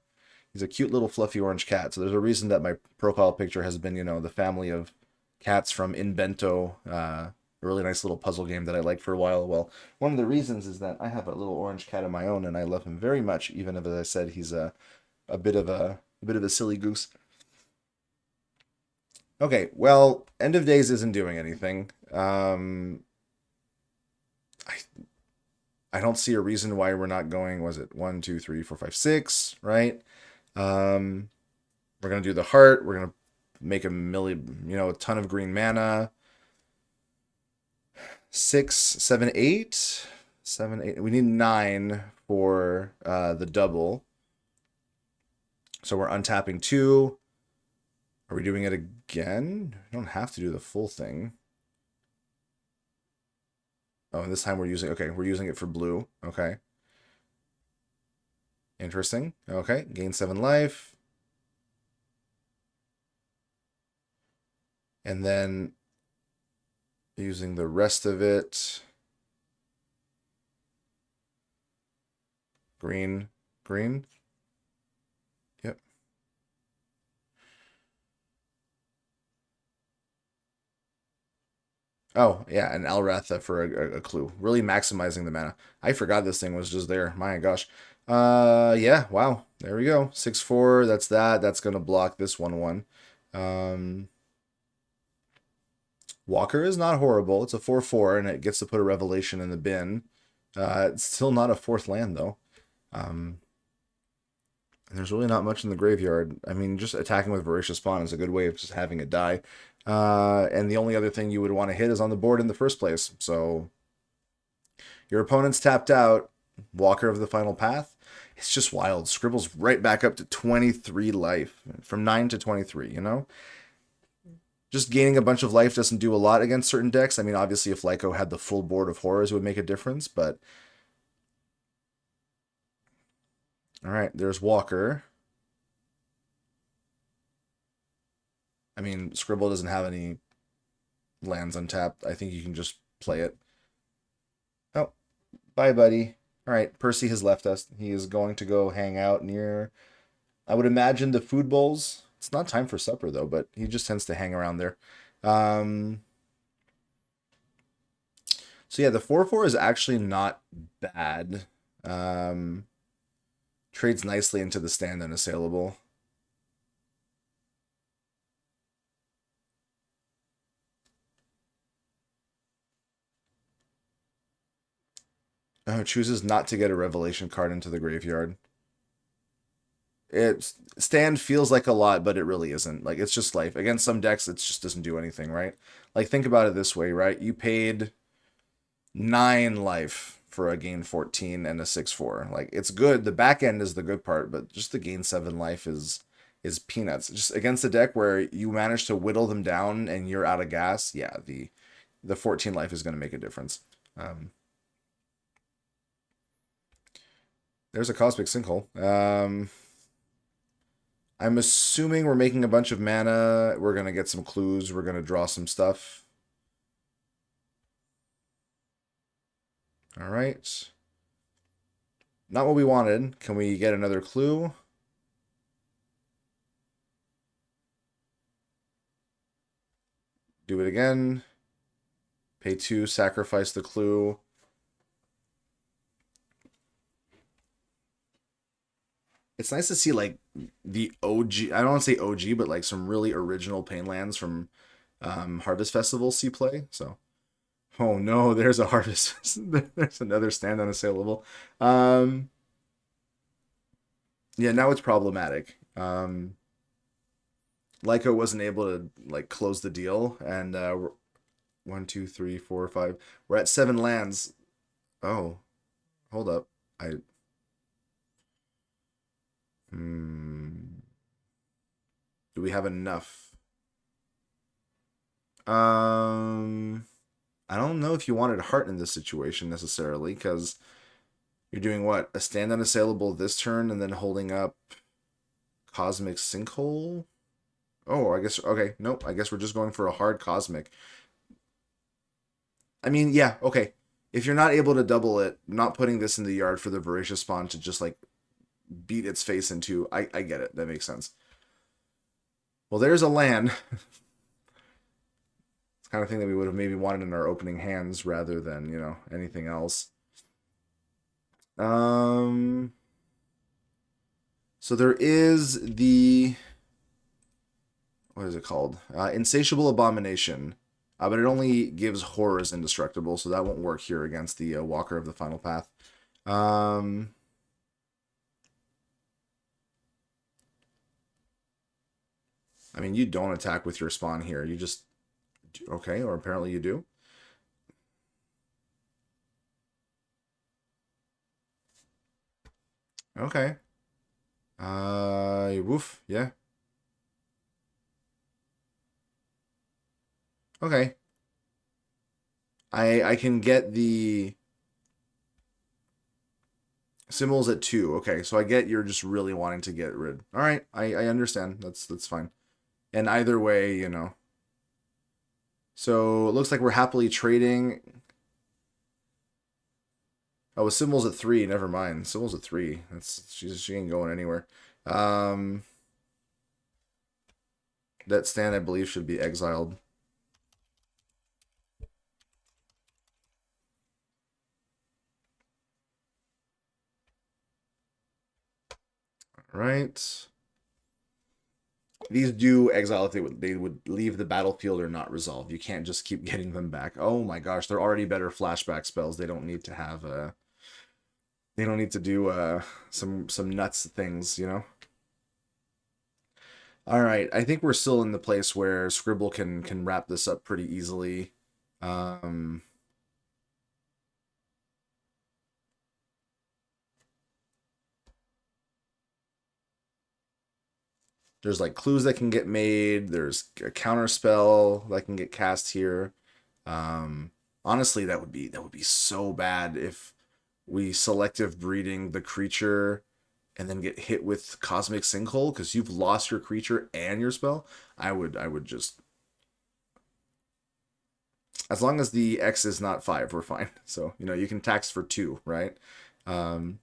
A: cute little fluffy orange cat. So there's a reason that my profile picture has been, you know, the family of cats from Invento, a really nice little puzzle game that I liked for a while. Well, one of the reasons is that I have a little orange cat of my own, and I love him very much, even if, as I said, he's a bit of a silly goose. Okay, well, End of Days isn't doing anything. I don't see a reason why we're not going. Was it 1, 2, 3, 4, 5, 6? Right. We're gonna do the heart. We're gonna make a million, a ton of green mana. 6, 7, 8. 7, 8. We need 9 for the double. So we're untapping 2. Are we doing it again? We don't have to do the full thing. Oh, and this time we're using it for blue. Okay. Interesting. Okay, gain 7 life. And then using the rest of it. Green, green. Yep. Oh, yeah, an Alratha for a clue. Really maximizing the mana. I forgot this thing was just there. My gosh. Yeah, wow. There we go. 6/4, that's that. That's going to block this 1/1. Walker is not horrible. It's a 4/4, and it gets to put a Revelation in the bin. It's still not a 4th land, though. And there's really not much in the graveyard. I mean, just attacking with Voracious Spawn is a good way of just having it die. And the only other thing you would want to hit is on the board in the first place. So your opponent's tapped out. Walker of the Final Path. It's just wild. Scribbl's right back up to 23 life. From 9 to 23, Just gaining a bunch of life doesn't do a lot against certain decks. I mean, obviously, if Lyco had the full board of horrors, it would make a difference, but... Alright, there's Walker. I mean, Scribble doesn't have any lands untapped. I think you can just play it. Oh, bye, buddy. Alright, Percy has left us. He is going to go hang out near, I would imagine, the food bowls. It's not time for supper, though, but he just tends to hang around there. So yeah, the 4/4 is actually not bad. Trades nicely into the stand unassailable. Chooses not to get a Revelation card into the graveyard. Stand feels like a lot, but it really isn't. Like, it's just life. Against some decks, it just doesn't do anything, right? Like, think about it this way, right? You paid 9 life for a gain 14 and a 6/4. Like, it's good. The back end is the good part, but just the gain 7 life is peanuts. Just against a deck where you manage to whittle them down and you're out of gas, yeah, the 14 life is going to make a difference. There's a Cosmic Sinkhole. I'm assuming we're making a bunch of mana. We're going to get some clues. We're going to draw some stuff. All right. Not what we wanted. Can we get another clue? Do it again. Pay 2, sacrifice the clue. It's nice to see, like, the OG, I don't want to say OG, but, like, some really original Painlands from Harvest Festival see play, so. Oh, no, there's a Harvest. There's another stand unassailable. Yeah, now it's problematic. Lyco wasn't able to, like, close the deal, and 1, 2, 3, 4, 5. We're at 7 lands. Oh, hold up. Do we have enough? I don't know if you wanted Heart in this situation necessarily, because you're doing what? A stand unassailable this turn and then holding up Cosmic Sinkhole? Oh, I guess, okay, nope, I guess we're just going for a hard Cosmic. I mean, yeah, okay. If you're not able to double it, not putting this in the yard for the Voracious Spawn to just, like, beat its face into, I get it, that makes sense. Well, there's a land. It's the kind of thing that we would have maybe wanted in our opening hands rather than, anything else. So there is the, what is it called? Insatiable Abomination. But it only gives horrors indestructible, so that won't work here against the Walker of the Final Path. I mean, you don't attack with your spawn here. You just... Okay, or apparently you do. Okay. Woof, yeah. Okay. I can get the symbols at 2. Okay, so I get you're just really wanting to get rid. All right, I understand. That's fine. And either way, you know. So it looks like we're happily trading. Oh, with symbols at 3. Never mind. Symbols at 3. She ain't going anywhere. Um, that stand I believe should be exiled. All right. These do exile if they would leave the battlefield or not resolve. You can't just keep getting them back. Oh my gosh, they're already better flashback spells. They don't need to have they don't need to do some nuts things, you know. All right, I think we're still in the place where Scribble can wrap this up pretty easily. Um, there's like clues that can get made. There's a counter spell that can get cast here. Honestly, that would be so bad if we selective breeding the creature and then get hit with cosmic sinkhole because you've lost your creature and your spell. I would just, as long as the X is not 5, we're fine. So you know you can tax for 2, right? Um,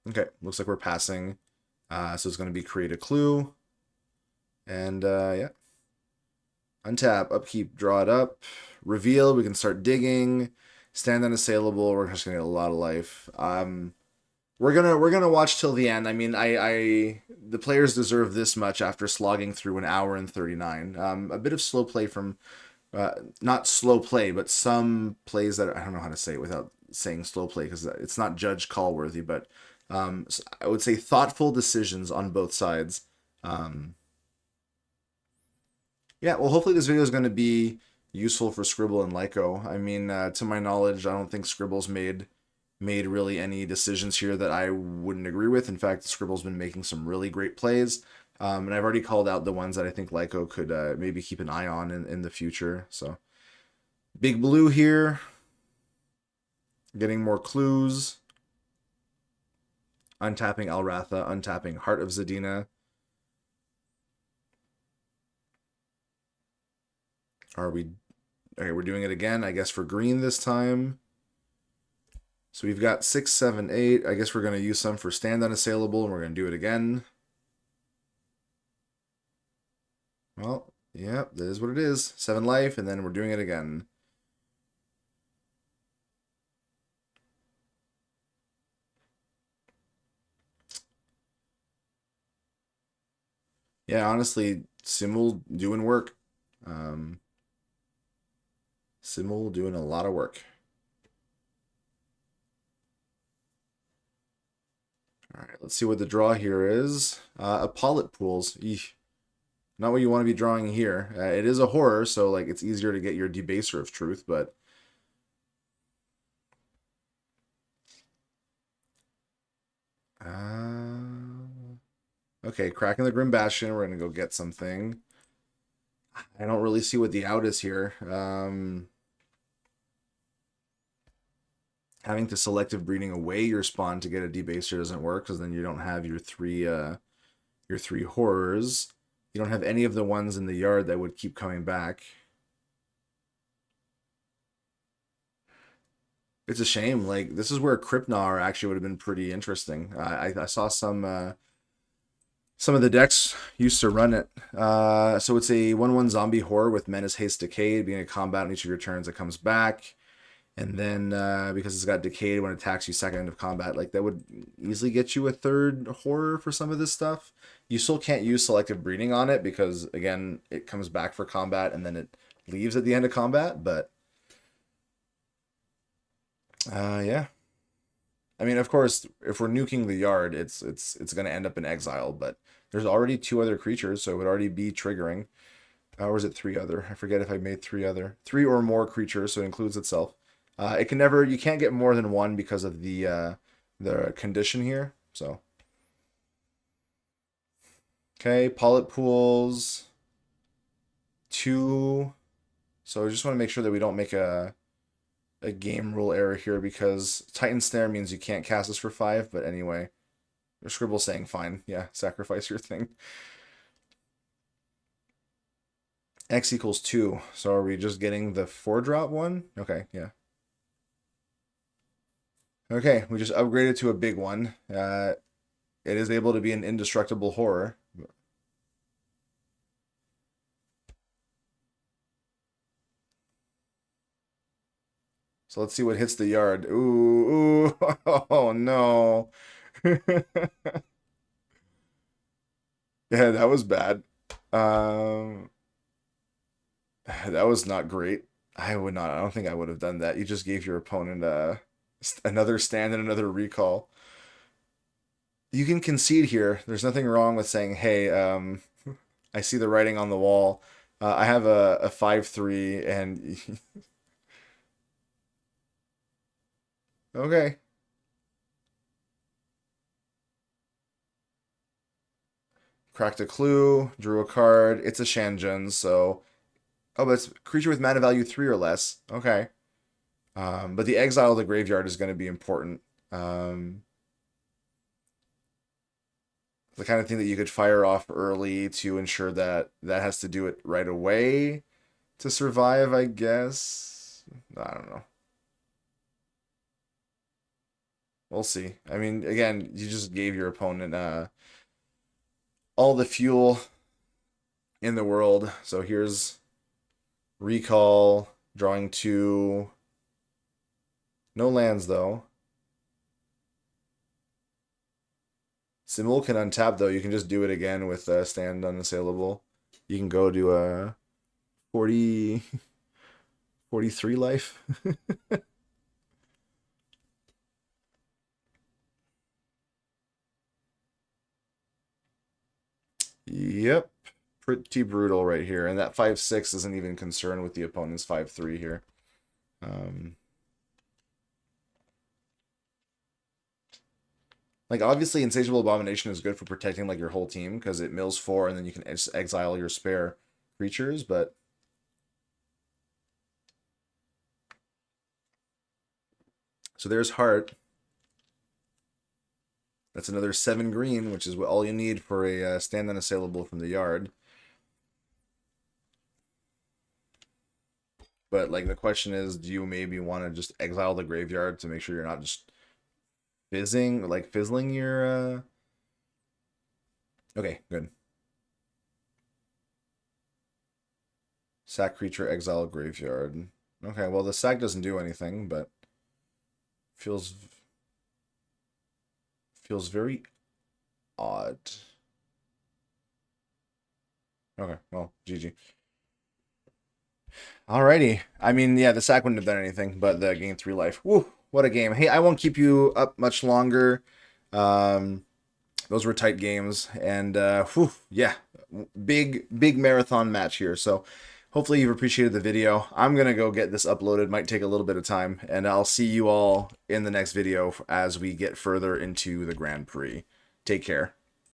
A: okay, looks like we're passing. So it's going to be create a clue, and yeah, untap, upkeep, draw it up, reveal. We can start digging. Stand unassailable. We're just gonna get a lot of life. We're gonna watch till the end. I mean, the players deserve this much after slogging through an hour and 39. A bit of slow play from, not slow play, but some plays that I don't know how to say it without saying slow play because it's not judge call worthy, but I would say thoughtful decisions on both sides. Um, yeah, well, hopefully this video is going to be useful for Scribble and Lyco. I mean, to my knowledge, I don't think Scribble's made really any decisions here that I wouldn't agree with. In fact, Scribble's been making some really great plays. And I've already called out the ones that I think Lyco could maybe keep an eye on in the future. So, Big Blue here, getting more clues. Untapping Alratha, untapping Heart of Zadina. Are we... Okay, we're doing it again, I guess, for green this time. So we've got 6, 7, 8. I guess we're going to use some for stand unassailable, and we're going to do it again. Well, yeah, that is what it is. 7 life, and then we're doing it again. Yeah, honestly, Simul doing work. Simul doing a lot of work. All right, let's see what the draw here is. Apollet pools. Eesh. Not what you want to be drawing here. It is a horror, so like it's easier to get your debaser of truth, but okay, cracking the Grim Bastion. We're gonna go get something. I don't really see what the out is here. Having to selective breeding away your spawn to get a debaser doesn't work because then you don't have your three horrors. You don't have any of the ones in the yard that would keep coming back. It's a shame. Like this is where Crypnar actually would have been pretty interesting. I saw some of the decks used to run it. So it's a 1/1 zombie horror with Menace Haste Decayed. Being a combat on each of your turns, it comes back. And then because it's got Decayed when it attacks you second end of combat, like that would easily get you a 3rd horror for some of this stuff. You still can't use selective breeding on it because again, it comes back for combat and then it leaves at the end of combat. But yeah. I mean, of course, if we're nuking the yard, it's going to end up in exile, but there's already two other creatures, so it would already be triggering. Or is it three other? I forget if I made three or more creatures, so it includes itself. It can never, you can't get more than one because of the condition here. So, okay, polyp pools, two. So I just want to make sure that we don't make a game rule error here because Titan Snare means you can't cast this for 5, but anyway. Your Scribble saying fine. Yeah, sacrifice your thing. X equals 2. So are we just getting the 4-drop one? Okay, yeah. Okay, we just upgraded to a big one. It is able to be an indestructible horror. So let's see what hits the yard. Ooh, ooh, oh no. Yeah, that was bad. Um, that was not great. I would not. I don't think I would have done that. You just gave your opponent another stand and another recall. You can concede here. There's nothing wrong with saying, "Hey, I see the writing on the wall. I have a 5/3, and okay." Cracked a clue, drew a card. It's a Shanjun, so oh, but it's creature with mana value 3 or less. Okay. But the exile of the graveyard is going to be important. The kind of thing that you could fire off early to ensure that that has to do it right away to survive, I guess. I don't know. We'll see. I mean, again, you just gave your opponent all the fuel in the world. So here's recall, drawing 2. No lands, though. Symbol can untap, though. You can just do it again with stand unassailable. You can go to a 40, 43 life. Yep. Pretty brutal right here. And that 5/6 isn't even concerned with the opponent's 5/3 here. Like, obviously, Insatiable Abomination is good for protecting, like, your whole team, because it mills 4, and then you can exile your spare creatures, but... So there's Heart. That's another 7 green, which is all you need for a stand unassailable from the yard. But, like, the question is, do you maybe want to just exile the graveyard to make sure you're not just fizzling your... Okay, good. Sack creature, exile graveyard. Okay, well, the sack doesn't do anything, but feels very odd. Okay, well, GG. Alrighty. I mean, yeah, the sack wouldn't have done anything, but the gain 3 life. Woo, what a game. Hey, I won't keep you up much longer. Those were tight games, and whew, yeah, big marathon match here. So hopefully you've appreciated the video. I'm gonna go get this uploaded. Might take a little bit of time, and I'll see you all in the next video as we get further into the Grand Prix. Take care.